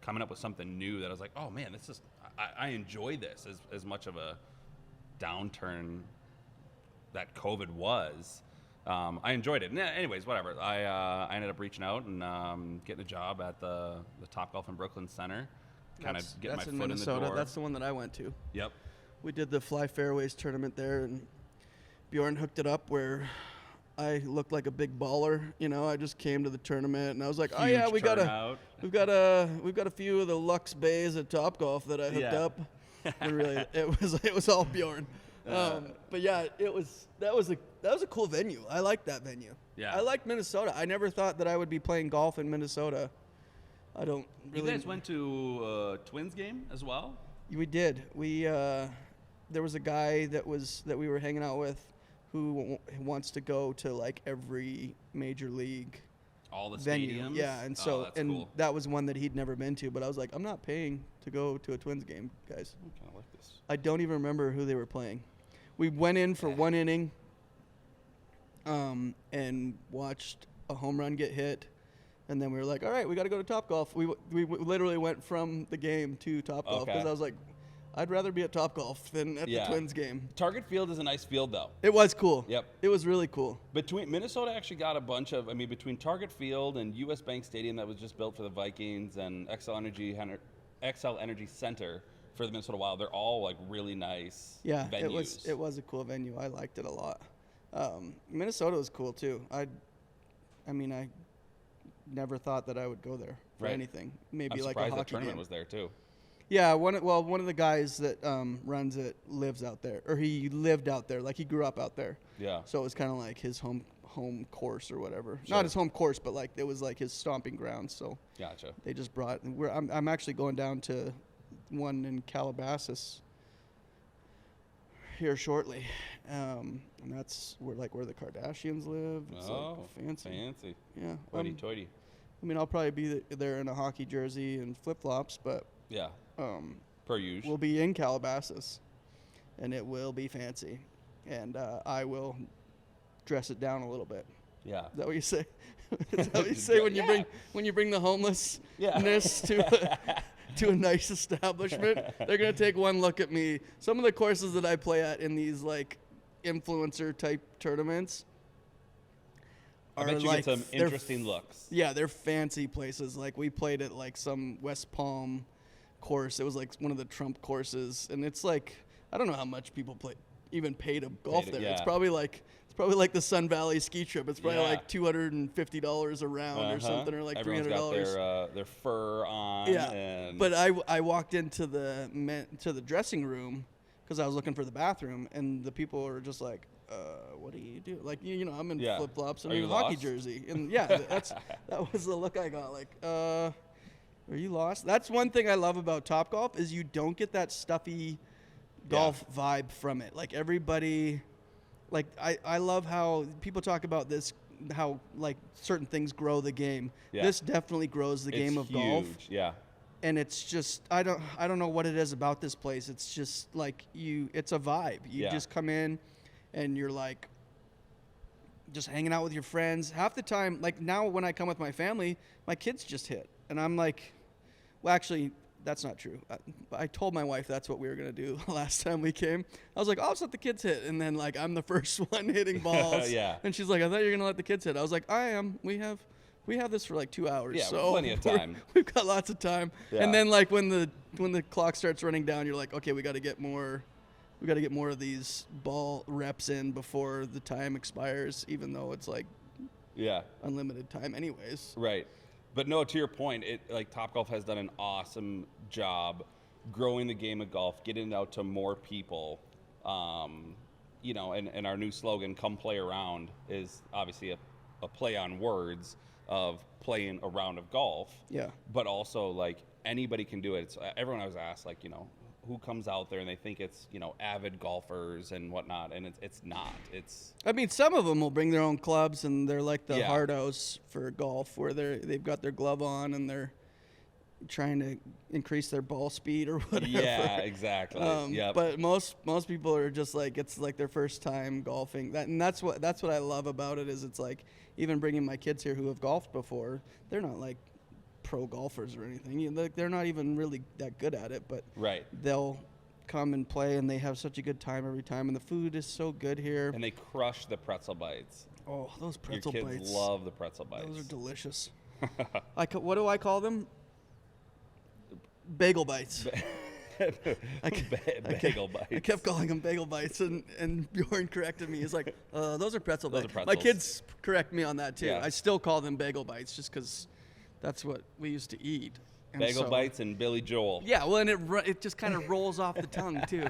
coming up with something new that I was like, oh man, this is, I enjoy this as much of a downturn that COVID was. I enjoyed it. And anyways, whatever. I ended up reaching out and getting a job at the TopGolf in Brooklyn Center. Kind of getting my That's foot in in Minnesota. the door. That's the one that I went to. Yep. We did the Fly Fairways tournament there, and Bjorn hooked it up where I looked like a big baller. You know, I just came to the tournament, and I was like, oh yeah, Huge we've got a few of the Lux Bays at TopGolf that I hooked Yeah. up. And really, it was all Bjorn. But yeah, that was a cool venue. I liked that venue. Yeah. I liked Minnesota. I never thought that I would be playing golf in Minnesota. I don't really. You guys went to a Twins game as well? We did. There was a guy that we were hanging out with who wants to go to like every major league All the venue. stadiums? Yeah, and Oh, so that's and cool. that was one that he'd never been to, but I was like, I'm not paying to go to a Twins game, guys. I kind of like this. I don't even remember who they were playing. We went in for one inning and watched a home run get hit. And then we were like, all right, we got to go to TopGolf. We literally went from the game to TopGolf because Okay. I was like, I'd rather be at TopGolf than at Yeah. the Twins game. Target Field is a nice field, though. It was cool. Yep. It was really cool. Between Minnesota actually got a bunch of, between Target Field and U.S. Bank Stadium that was just built for the Vikings and XL Energy Center for the Minnesota Wild, they're all like really nice Yeah, venues. it was a cool venue. I liked it a lot. Minnesota was cool too. I never thought that I would go there for Right. anything. I'm Maybe like a surprised the hockey tournament game. was there too. Yeah, one of the guys that runs it lives out there, or he lived out there. Like he grew up out there. Yeah. So it was kind of like his home course or whatever. Sure. Not his home course, but like it was like his stomping ground. So Gotcha. they just brought. I'm actually going down to one in Calabasas here shortly, and that's where the Kardashians live. It's Oh, like fancy. fancy. Yeah. Hoity-toity. I'll probably be there in a hockey jersey and flip flops, but Yeah. Per usual. we'll be in Calabasas, and it will be fancy, and I will dress it down a little bit. Yeah. Is that what you say? Is that what you say when you bring the homelessness to a nice establishment? They're gonna take one look at me. Some of the courses that I play at in these like influencer type tournaments I bet you like get some they're interesting looks. Yeah, they're fancy places. Like we played at like some West Palm course. It was like one of the Trump courses, and it's like I don't know how much people even pay to golf there. Yeah. It's probably like the Sun Valley ski trip. It's probably Yeah. like $250 a round or something, or like Everyone's $300. got their fur on. Yeah, And but I walked into the dressing room because I was looking for the bathroom, and the people were just like, "What do you do?" Like you know, I'm in Yeah. flip flops and Are in you a hockey lost? jersey, and yeah, that was the look I got. Like, are you lost? That's one thing I love about TopGolf is you don't get that stuffy golf vibe from it. Like everybody, like I love how people talk about this, how like certain things grow the game. Yeah. This definitely grows the game of huge. golf. Yeah. And it's just I don't know what it is about this place. It's just like it's a vibe. You Yeah. just come in and you're like just hanging out with your friends. Half the time, like now when I come with my family, my kids just hit. And I'm like, well, actually, that's not true. I told my wife that's what we were going to do last time we came. I was like, oh, let's let the kids hit. And then like I'm the first one hitting balls. Yeah. And she's like, I thought you were going to let the kids hit. I was like, I am. We have this for like 2 hours. Yeah, so plenty of time. We've got lots of time. Yeah. And then like when the clock starts running down, you're like, okay, we got to get more of these ball reps in before the time expires, even though it's like Yeah. unlimited time anyways. Right. But no, to your point, TopGolf has done an awesome job growing the game of golf, getting it out to more people. And our new slogan, "Come Play Around," is obviously a play on words of playing a round of golf. Yeah. But also, like, anybody can do it. Everyone always asks, like, who comes out there and they think it's, avid golfers and whatnot, and it's not. It's I mean, some of them will bring their own clubs, and they're like the Yeah. hardos for golf, where they've got their glove on and they're trying to increase their ball speed or whatever. yeah, exactly. Yep. But most people are just like, it's like their first time golfing. That's what I love about it, is it's like, even bringing my kids here who have golfed before, they're not like pro golfers or anything. They're not even really that good at it, but Right. they'll come and play, and they have such a good time every time, and the food is so good here. And they crush the pretzel bites. Oh, those pretzel Your kids bites. love the pretzel bites. Those are delicious. What do I call them? Bagel bites. Bagel bites. I kept calling them bagel bites, and Bjorn corrected me. He's like, those are pretzel Those bites. are My pretzels. kids correct me on that too. Yeah. I still call them bagel bites just because that's what we used to eat. And Bagel so- bites and Billy Joel. Yeah, well, and it just kind of rolls off the tongue too.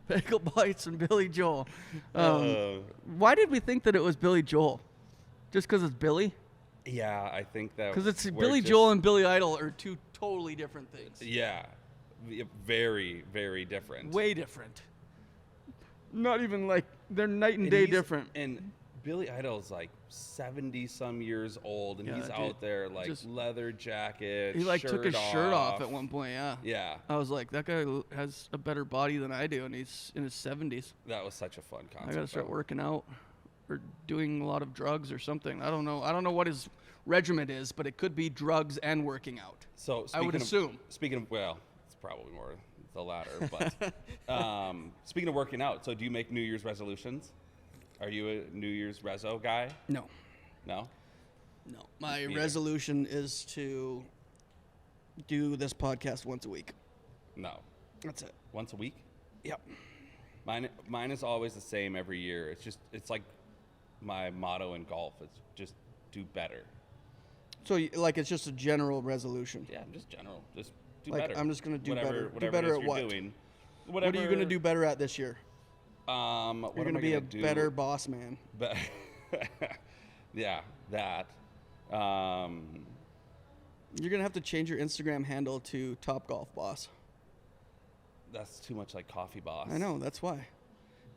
Bagel bites and Billy Joel. Why did we think that it was Billy Joel? Just because it's Billy? Yeah, I think that Because it's we're Billy just- Joel and Billy Idol are two totally different things. Yeah, very, very different. Way different. Not even like they're night and And day he's- different. And Billy Idol's like 70-some years old, and Yeah, he's dude, out there like just- leather jacket. He like took his shirt off off at one point. Yeah. Yeah, I was like, that guy has a better body than I do, and he's in his 70s. that was such a fun concert. I gotta start though. working out or doing a lot of drugs or something. I don't know what his regimen is, but it could be drugs and working out. So I would assume. Speaking of, well, it's probably more the latter. But speaking of working out, so do you make New Year's resolutions? Are you a New Year's reso guy? No. No. My Neither. resolution is to do this podcast once a week. No. That's it. Once a week? Yep. Mine is always the same every year. It's like my motto in golf. It's just do better. So, like, it's just a general resolution. Yeah, just general. Just do Like, better. I'm just gonna do whatever, better. Do Whatever better it is at you're what? doing. What are you going to do better at this year? What You're am going to I be a do? better boss man. Yeah, that. You're going to have to change your Instagram handle to TopGolf Boss. That's too much like Coffee Boss. I know, that's why.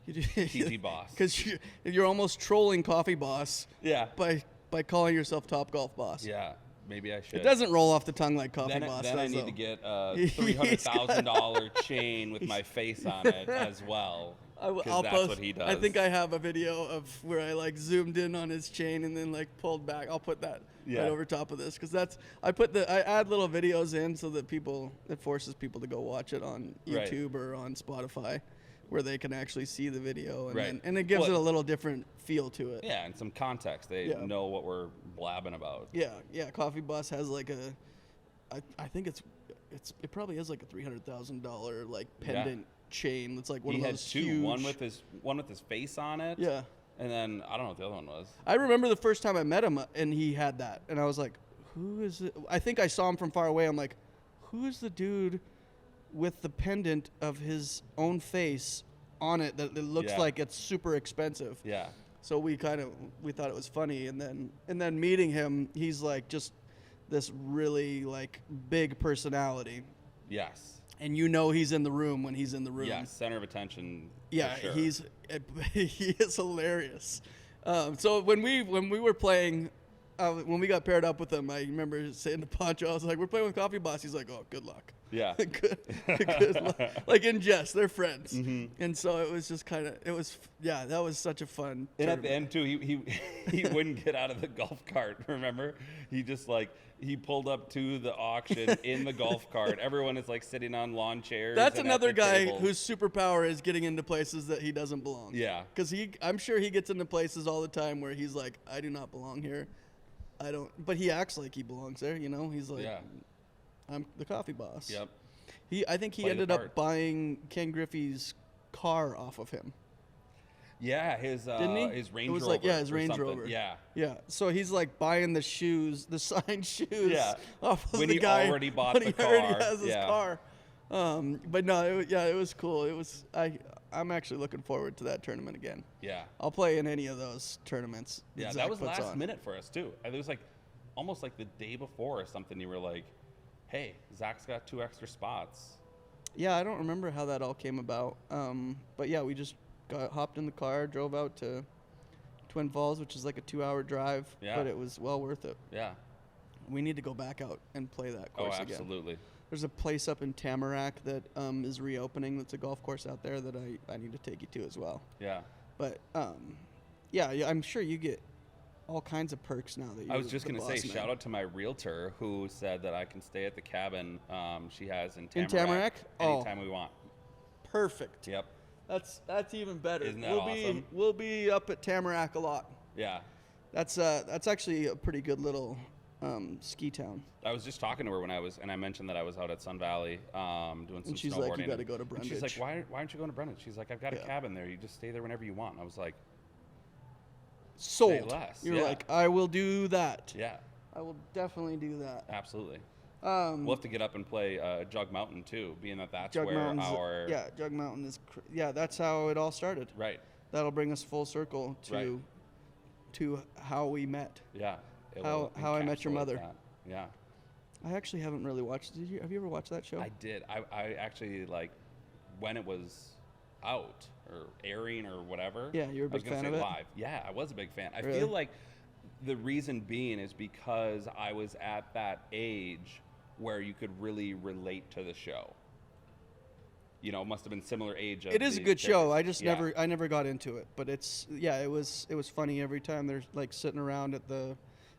TG Boss. Because you're almost trolling Coffee Boss Yeah. by calling yourself Top Golf Boss. Yeah. Maybe I should. It doesn't roll off the tongue like Coffee Then, Boss then I does, need though. to get a $300,000 chain with my face on it as well. I'll Because that's post. what he does. I think I have a video of where I like zoomed in on his chain and then like pulled back. I'll put that Yeah. right over top of this because I add little videos in so that it forces people to go watch it on Right. YouTube or on Spotify, where they can actually see the video and Right. and it gives Well- it a little different feel to it. Yeah, and some context. They Yeah. know what we're blabbing about. Yeah. Coffee Boss has like I think it probably has like a $300,000 like pendant chain. That's like one He of had those two, huge. one with his face on it. Yeah. And then I don't know what the other one was. I remember the first time I met him and he had that, and I was like, "Who is it?" I think I saw him from far away. I'm like, "Who is the dude with the pendant of his own face on it that it looks Yeah. like it's super expensive?" Yeah. So we thought it was funny, and then meeting him, he's like just this really like big personality, Yes. and he's in the room when he's in the room. Yeah. Center of attention. for Yeah, sure. he is hilarious. So when we were playing, when we got paired up with him, I remember saying to Pancho, I was like, "We're playing with Coffee Boss." He's like, "Oh, good luck." Yeah. good luck. Like in jest, they're friends, Mm-hmm. and so it was just that was such a fun. And at the tournament. end too, he wouldn't get out of the golf cart. Remember, he just he pulled up to the auction in the golf cart. Everyone is like sitting on lawn chairs. That's and at another the guy tables. whose superpower is getting into places that he doesn't belong. Yeah. Because I'm sure he gets into places all the time where he's like, "I do not belong here. I don't," but he acts like he belongs there. He's like, Yeah. "I'm the Coffee Boss." Yep. I think he Play the ended up part. buying Ken Griffey's car off of him. Yeah, his Didn't he? his Range It was Rover. like, yeah, his or Range something. Rover. Yeah. Yeah. So he's like buying the shoes, the signed shoes, Yeah. off of When the he guy already bought when the he already car. has his Yeah. car. But no, it was cool. I'm actually looking forward to that tournament again. Yeah. I'll play in any of those tournaments. Yeah, Zach that was puts last on. minute for us too. It was like almost like the day before or something. You were like, "Hey, Zach's got 2 extra spots." Yeah, I don't remember how that all came about. But yeah, we just hopped in the car, drove out to Twin Falls, which is like a 2-hour drive, Yeah. but it was well worth it. Yeah. We need to go back out and play that Oh, course again. absolutely. There's a place up in Tamarack that is reopening. That's a golf course out there that I need to take you to as well. Yeah. But yeah, I'm sure you get all kinds of perks now that you're I was just the going to say, boss man. shout out to my realtor who said that I can stay at the cabin she has in In Tamarack, Tamarack? Oh. anytime we want. Perfect. Yep. That's even better. Isn't that awesome? We'll be up at Tamarack a lot. Yeah. That's actually a pretty good little ski town. I was just talking to her and I mentioned that I was out at Sun Valley doing some And she's snowboarding. like, you got to go to And Brundage. she's like, why aren't you going to Brundage? She's like, I've got a Yeah. cabin there. You just stay there whenever you want. And I was like, Sold. say less. You're Yeah. like, I will do that. yeah, I will definitely do that. absolutely. Um, We'll have to get up and play Jug Mountain too, being that that's Jug where Mountain's, our yeah, Jug Mountain is, yeah, that's how it all started. right, That'll bring us full circle Right. to how we met. yeah. It How- will How I Met Your encapsulate Mother. that. Yeah, I actually haven't really watched. Have you ever watched that show? I did. I actually like when it was out or airing or whatever. Yeah, you were a I was big gonna fan say of it? live. Yeah, I was a big fan. I Really? feel like the reason being is because I was at that age where you could really relate to the show. You know, it must have been similar age. Of It is a the good show. characters. I just Yeah. I never got into it, but it was funny every time they're like sitting around at the.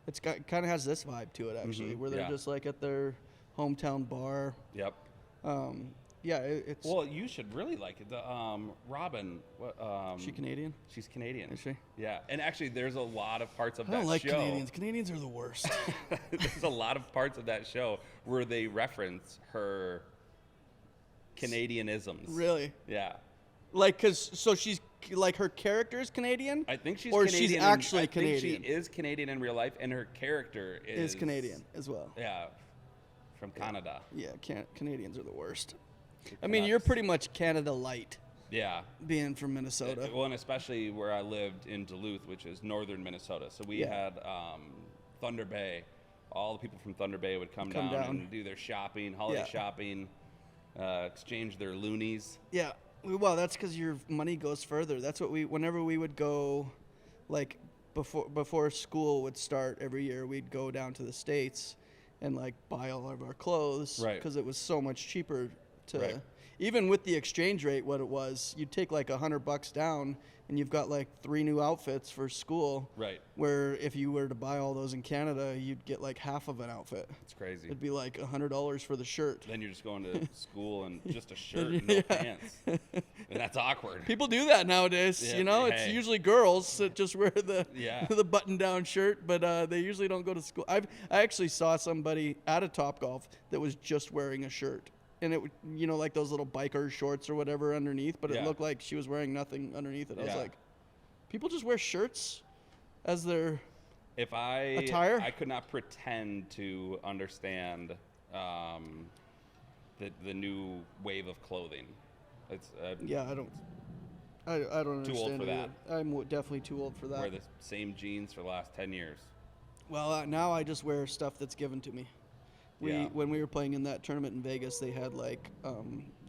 It's got kind of has this vibe to it actually, where they're yeah. just like at their hometown bar. Yep. Yeah, it's. Well, you should really like it. The Robin. What? Is she Canadian? She's Canadian. Is she? Yeah, and actually, there's a lot of parts of I that don't like show. Canadians. Canadians are the worst. There's a lot of parts of that show where they reference her Canadianisms. Really? Yeah. Like, so she's like her character is Canadian. I think she's or Canadian. she's in- actually I think Canadian. she is Canadian in real life, and her character Is Canadian as well. Yeah, from Canada. Yeah, Canadians are the worst. The I mean, you're Canucks. pretty much Canada light, Yeah. being from Minnesota. Well, and especially where I lived in Duluth, which is northern Minnesota. So we Yeah. had Thunder Bay. All the people from Thunder Bay would come Come down down. and do their shopping, holiday Yeah. shopping, exchange their loonies. Yeah. Well, that's because your money goes further. That's what whenever we would go, like before school would start every year, we'd go down to the States and like buy all of our clothes. Right. Because it was so much cheaper to, Right. even with the exchange rate, what it was, you'd take like $100 down and you've got like 3 new outfits for school. Right. Where if you were to buy all those in Canada, you'd get like half of an outfit. It's crazy. It'd be like $100 for the shirt. Then you're just going to school and just a shirt and no pants. And that's awkward. People do that nowadays, Yeah, you know. It's hey. usually girls that just wear the Yeah. the button-down shirt, but they usually don't go to school. I actually saw somebody at a TopGolf that was just wearing a shirt, and it would, you know, like those little biker shorts or whatever underneath, but it Yeah. looked like she was wearing nothing underneath it. I was Yeah. like, people just wear shirts as their If I attire? I could not pretend to understand the new wave of clothing. It's yeah. I don't understand. Too old for it that. either. I'm definitely too old for that. wear the same jeans for the last 10 years. Well, now I just wear stuff that's given to me. Yeah. When we were playing in that tournament in Vegas, they had like,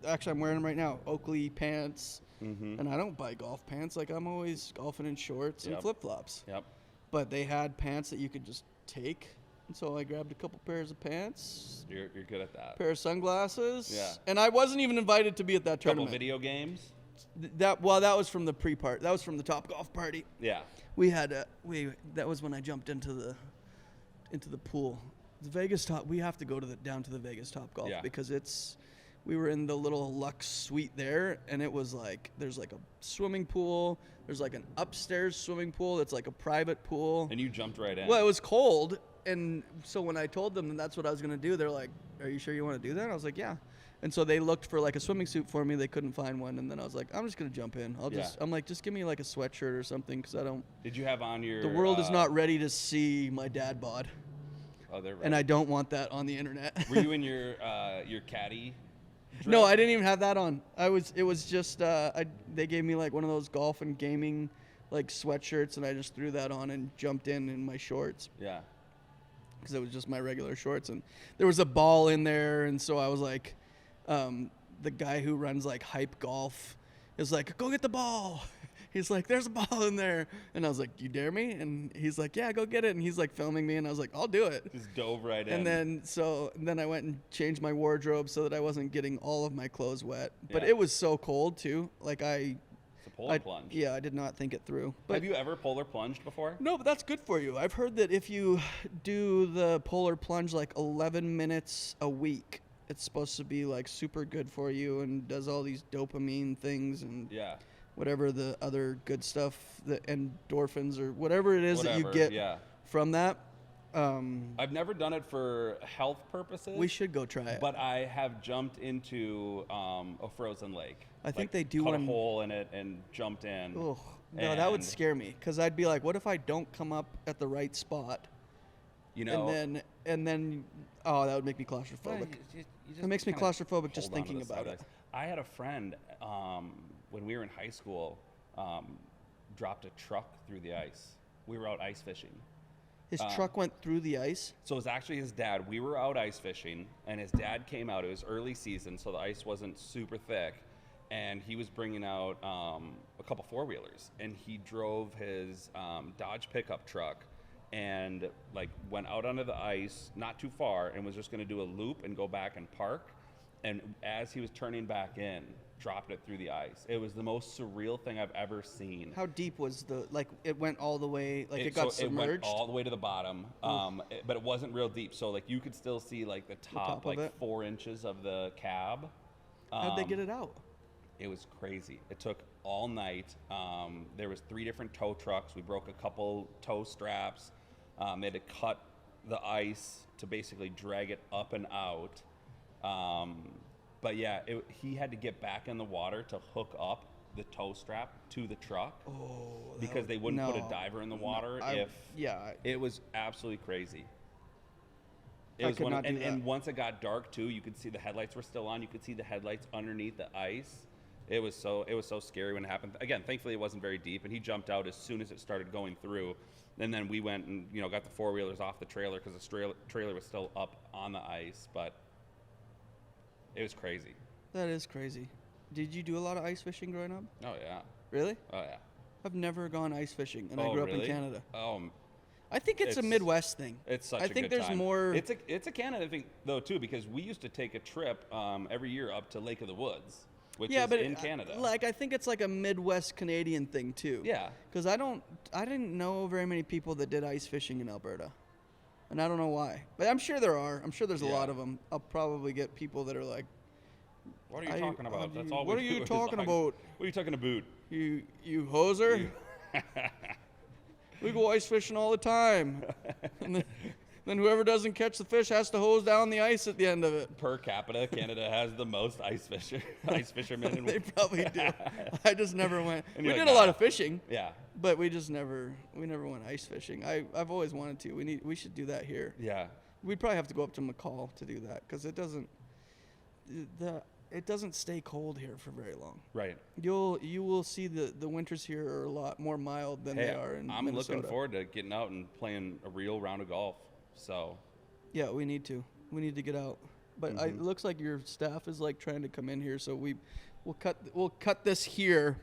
actually I'm wearing them right now, Oakley pants, and I don't buy golf pants. Like I'm always golfing in shorts and Yep. flip flops. Yep. But they had pants that you could just take, and so I grabbed a couple pairs of pants, You're good at that. pair of sunglasses. Yeah. And I wasn't even invited to be at that Couple tournament. video games. That was from the pre-part. That was from the Top Golf party. Yeah. We had that was when I jumped into the pool. The Vegas Top. We have to go down to the Vegas Top Golf Yeah. because we were in the little Lux suite there, and it was like there's like a swimming pool. There's like an upstairs swimming pool that's like a private pool. And you jumped right in. Well, it was cold, and so when I told them that that's what I was gonna do, they're like, "Are you sure you want to do that?" I was like, "Yeah." And so they looked for like a swimming suit for me. They couldn't find one, and then I was like, "I'm just gonna jump in. I'm like, just give me like a sweatshirt or something, because I don't. Did you have on your? The world is not ready to see my dad bod, Oh, they're right. and I don't want that on the internet." Were you in your caddy? No, dress? I didn't even have that on. It was just they gave me like one of those golf and gaming like sweatshirts, and I just threw that on and jumped in my shorts. Yeah. Because it was just my regular shorts, and there was a ball in there, and so I was like, the guy who runs like Hype Golf is like, go get the ball. He's like, there's a ball in there. And I was like, you dare me? And he's like, yeah, go get it. And he's like filming me. And I was like, I'll do it. Just dove right in. And then I went and changed my wardrobe so that I wasn't getting all of my clothes wet. But Yeah. it was so cold too. Like It's a polar plunge. Yeah, I did not think it through. But Have you ever polar plunged before? no, but that's good for you. I've heard that if you do the polar plunge like 11 minutes a week, it's supposed to be like super good for you and does all these dopamine things and Yeah. whatever the other good stuff, the endorphins or whatever it is that you Whatever, get yeah. from that. I've never done it for health purposes. We should go try it. But I have jumped into a frozen lake. I think they do cut one- a hole in it and jumped in. Ugh. No, that would And, scare me because I'd be like, what if I don't come up at the right spot? You know, And then, oh, that would make me claustrophobic. It makes me claustrophobic just thinking about it. I had a friend when we were in high school dropped a truck through the ice. We were out ice fishing. His truck went through the ice. So it was actually his dad. We were out ice fishing, and his dad came out. It was early season, so the ice wasn't super thick. And he was bringing out a couple four-wheelers. And he drove his Dodge pickup truck and like went out onto the ice, not too far, and was just going to do a loop and go back and park. And as he was turning back in, dropped it through the ice. It was the most surreal thing I've ever seen. How deep was it went all the way, it got so submerged? It went all the way to the bottom, but it wasn't real deep. So like you could still see like the top top of like it? 4 inches of the cab. How'd they get it out? It was crazy. It took all night. There was 3 different tow trucks. We broke a couple tow straps. They had to cut the ice to basically drag it up and out. But yeah, he had to get back in the water to hook up the tow strap to the truck because they wouldn't put a diver in the water it was absolutely crazy. It was and once it got dark too, you could see the headlights were still on. You could see the headlights underneath the ice. It was so scary when it happened. Again, thankfully it wasn't very deep, and he jumped out as soon as it started going through. And then we went and got the four-wheelers off the trailer because the trailer was still up on the ice, but it was crazy. That is crazy. Did you do a lot of ice fishing growing up? Oh yeah. Really? Oh yeah. I've never gone ice fishing, and I grew up in Canada. I think it's a It's- Midwest thing. It's such I a think good there's time. more. It's a Canada thing though too, because we used to take a trip every year up to Lake of the Woods, which is in Canada. I think it's like a Midwest Canadian thing too. Yeah. Because I didn't know very many people that did ice fishing in Alberta, and I don't know why. But I'm sure there are. I'm sure there's a lot of them. I'll probably get people that are like, What are you talking about? That's all. What we are do you is talking ice. about? What are you talking about? You hoser? We go ice fishing all the time. And then whoever doesn't catch the fish has to hose down the ice at the end of it. Per capita, Canada has the most ice fishermen. They probably do. I just never went. And We you're did like, a lot "Nah." of fishing, Yeah. but we never went ice fishing. I've always wanted to. We should do that here. Yeah. We'd probably have to go up to McCall to do that because it doesn't stay cold here for very long. Right. You will see the winters here are a lot more mild than they are in I'm Minnesota. looking forward to getting out and playing a real round of golf. So. Yeah, we need to. We need to get out. But it looks like your staff is like trying to come in here, so we'll cut this here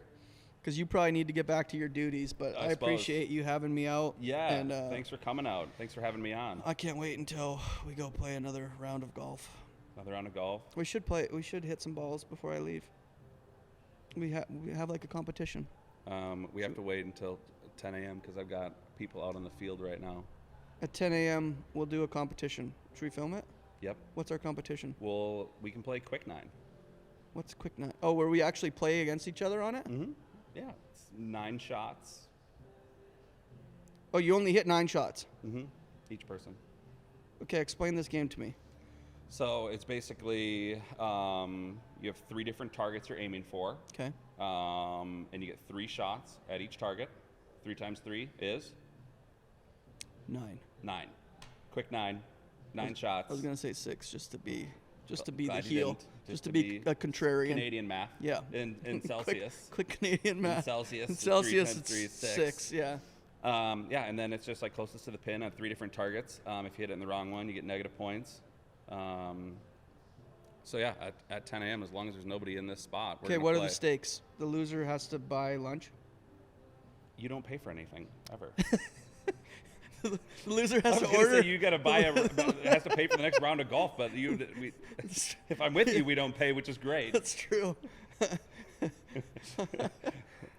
because you probably need to get back to your duties. But I appreciate you having me out. Yeah. And thanks for coming out. Thanks for having me on. I can't wait until we go play another round of golf. Another round of golf. We should hit some balls before I leave. We have like a competition. We have to wait until 10 a.m. because I've got people out on the field right now. At 10 a.m., we'll do a competition. Should we film it? Yep. What's our competition? We can play quick 9. What's quick 9? Oh, where we actually play against each other on it? Mm-hmm. Yeah. It's 9 shots. Oh, you only hit 9 shots? Mm-hmm. Each person. Okay, explain this game to me. So it's basically you have 3 different targets you're aiming for. Okay. And you get 3 shots at each target. 3 times 3 is? 9. 9. Quick 9. 9 shots. I was gonna say 6 just to be the Glad you heel, didn't. just to be a contrarian. Canadian math. Yeah. In Celsius. quick Canadian math. In Celsius. In 3 Celsius, times it's 3 is 6. Yeah. Yeah, and then it's just like closest to the pin on 3 different targets. If you hit it in the wrong one, you get negative points. So yeah, at 10 a.m. as long as there's nobody in this spot. Okay, what are the stakes? The loser has to buy lunch. You don't pay for anything ever. The loser has I was to gonna order. say you got to buy has to pay for the next round of golf, but if I'm with you, we don't pay, which is great. That's true.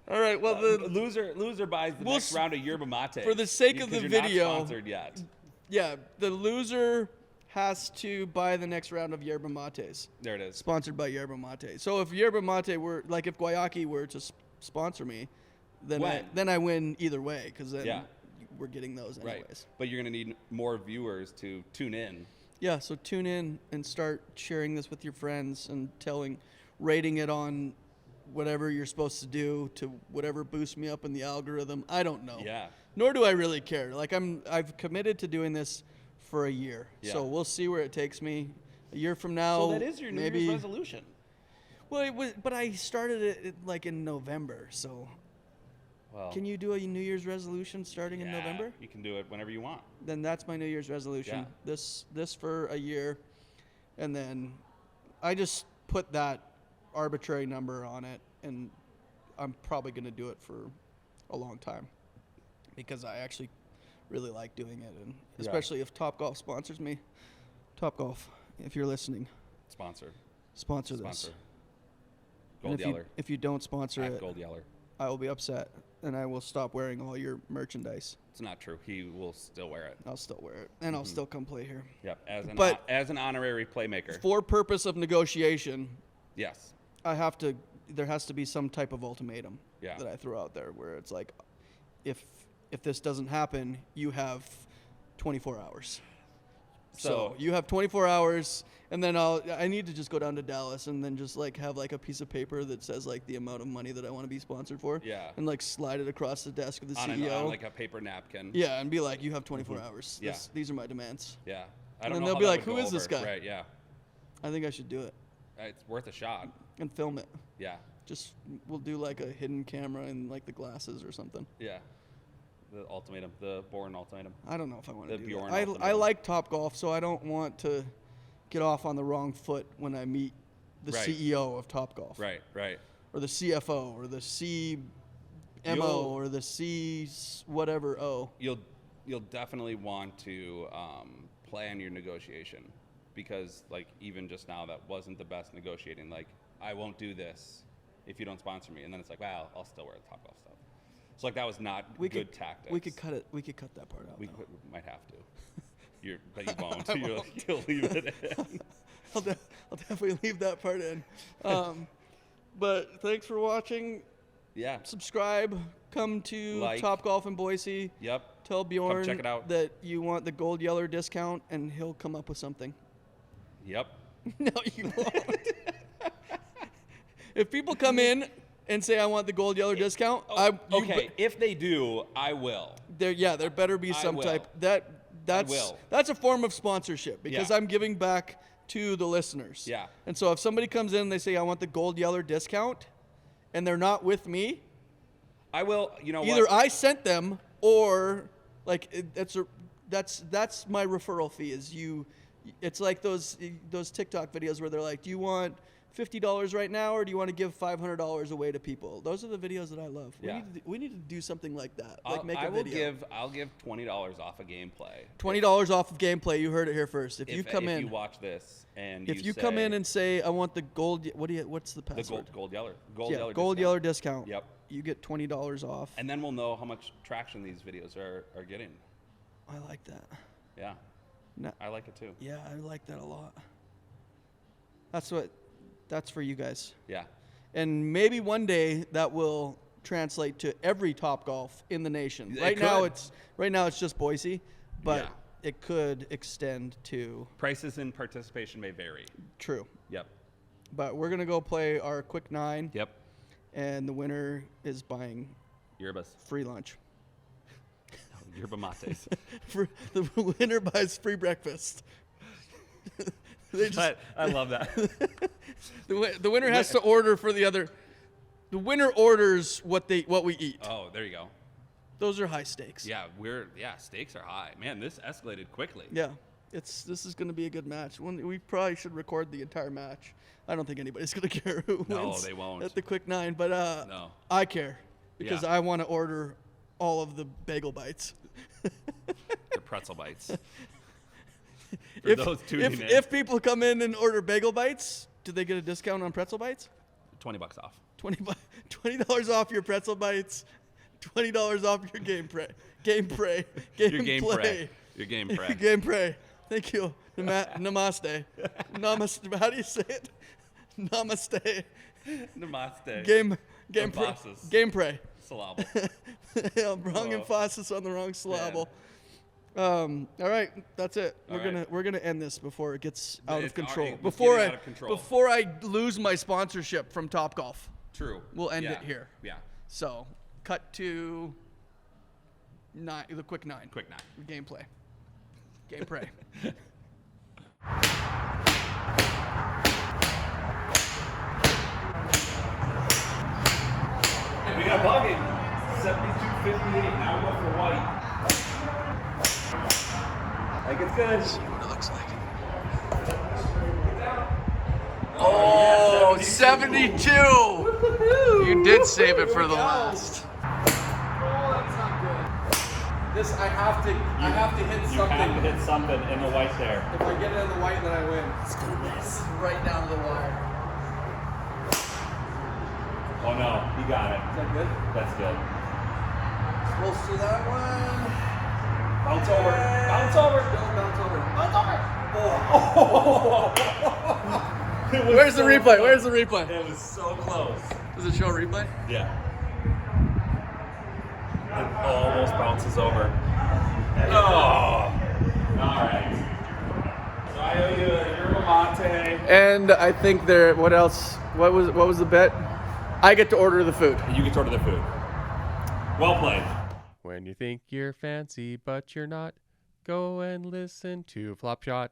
All right. Well, the loser buys the next round of yerba mate. For the sake of the you're video, not sponsored yet. Yeah, the loser has to buy the next round of yerba mates. There it is. Sponsored by yerba mate. So if yerba mate were like if Guayaki were to sponsor me, then I win either way because then we're getting those anyways. Right. But you're gonna need more viewers to tune in. Yeah. So tune in and start sharing this with your friends and rating it on whatever you're supposed to do to whatever boosts me up in the algorithm. I don't know. Yeah. Nor do I really care. Like I've committed to doing this for a year. Yeah. So we'll see where it takes me. A year from now, So that is your New Year's resolution. Well, it was, but I started it like in November. So can you do a New Year's resolution starting in November? You can do it whenever you want. Then that's my New Year's resolution. Yeah. This for a year, and then I just put that arbitrary number on it, and I'm probably going to do it for a long time because I actually really like doing it, and especially if TopGolf sponsors me. TopGolf, if you're listening, sponsor this. Gold Yeller. If you don't sponsor it, Gold Yeller. I will be upset, and I will stop wearing all your merchandise. It's not true. He will still wear it. I'll still wear it, and I'll still come play here. Yep, as an honorary playmaker. For purpose of negotiation, Yes. there has to be some type of ultimatum that I throw out there where it's like, if this doesn't happen, you have 24 hours. So you have 24 hours, and then I need to just go down to Dallas and then just like have like a piece of paper that says like the amount of money that I want to be sponsored for. Yeah. And like slide it across the desk of the CEO. On like a paper napkin. Yeah, and be like, you have 24 hours. Yeah. These are my demands. Yeah. And then they'll be like, who is this guy? Right, yeah. I think I should do it. It's worth a shot. And film it. Yeah. Just we'll do like a hidden camera in like the glasses or something. Yeah. The ultimatum, the Bjorn ultimatum. I don't know if I want to do Bjorn that. ultimatum. I like TopGolf, so I don't want to get off on the wrong foot when I meet the CEO of TopGolf. Right. Or the CFO or the CMO or the C whatever O. You'll definitely want to plan your negotiation because like even just now that wasn't the best negotiating. Like I won't do this if you don't sponsor me, and then it's like, wow, I'll still wear the TopGolf stuff. So like that was not good tactics. We could cut it. We could cut that part out. We might have to. But you won't. You'll leave it in. I'll definitely leave that part in. But thanks for watching. Yeah. Subscribe. Come to TopGolf in Boise. Yep. Tell Bjorn come check it out. that you want the Gold Yeller discount, and he'll come up with something. Yep. No, you won't. If people come in and say I want the Gold Yeller discount, if they do, I will. There better be some type that's a form of sponsorship because I'm giving back to the listeners. Yeah. And so if somebody comes in and they say I want the Gold Yeller discount, and they're not with me, I will. You know, either I sent them or like that's my referral fee. It's like those TikTok videos where they're like, do you want $50 right now, or do you want to give $500 away to people? Those are the videos that I love. We need to do something like that. I'll give $20 off a gameplay. $20 off of gameplay. You heard it here first. If you watch this and come in and say I want the gold, what's the password? The Gold Yeller. Gold Yeller discount. Yep. You get $20 off. And then we'll know how much traction these videos are getting. I like that. Yeah. No, I like it too. Yeah, I like that a lot. That's for you guys. Yeah. And maybe one day that will translate to every TopGolf in the nation. Right now it's just Boise, but it could extend to prices and participation may vary. True. Yep. But we're gonna go play our quick 9. Yep. And the winner is buying yerbas. Free lunch. Yerba mates. The winner buys free breakfast. I love that. The winner has to order for the other. The winner orders what we eat. Oh, there you go. Those are high stakes. Yeah, stakes are high. Man, this escalated quickly. Yeah. This is going to be a good match. We probably should record the entire match. I don't think anybody's going to care who No, wins they won't. at the quick 9, but No. I care because Yeah. I want to order all of the bagel bites. The pretzel bites. For those tuning in, if people come in and order bagel bites, do they get a discount on pretzel bites? $20 off. $20 off your pretzel bites. $20 off your game play. Game play. Your game play. Your game play. Game play. Thank you. Namaste. Namaste. How do you say it? Namaste. Namaste. Game Emphasis. Game play. Syllable. Yeah, wrong emphasis on the wrong syllable. All right, that's it. We're gonna end this before it gets out of control. Before I lose my sponsorship from TopGolf. True. We'll end it here. Yeah. So, cut to 9. The quick 9. Quick 9. Gameplay. Gameplay. We got bugging. 72.58. Now we go for white. I think it's good. See what it looks like. Oh, Oh, 72! You did save it for the last. Oh, that's not good. This, I have to hit something. You have to hit something in the white there. If I get it in the white, then I win. It's gonna miss. Right down to the wire. Oh no, he got it. Is that good? That's good. Close to that one. Bounce over. Bounce over. Don't bounce over. Bounce over. Where's the replay? Where's the replay? It was so close. Does it show a replay? Yeah. It almost bounces over. Oh. All right. So I owe you a yerba mate. And I think there. What else? What was the bet? I get to order the food. You get to order the food. Well played. When you think you're fancy but you're not, go and listen to Flop Shot.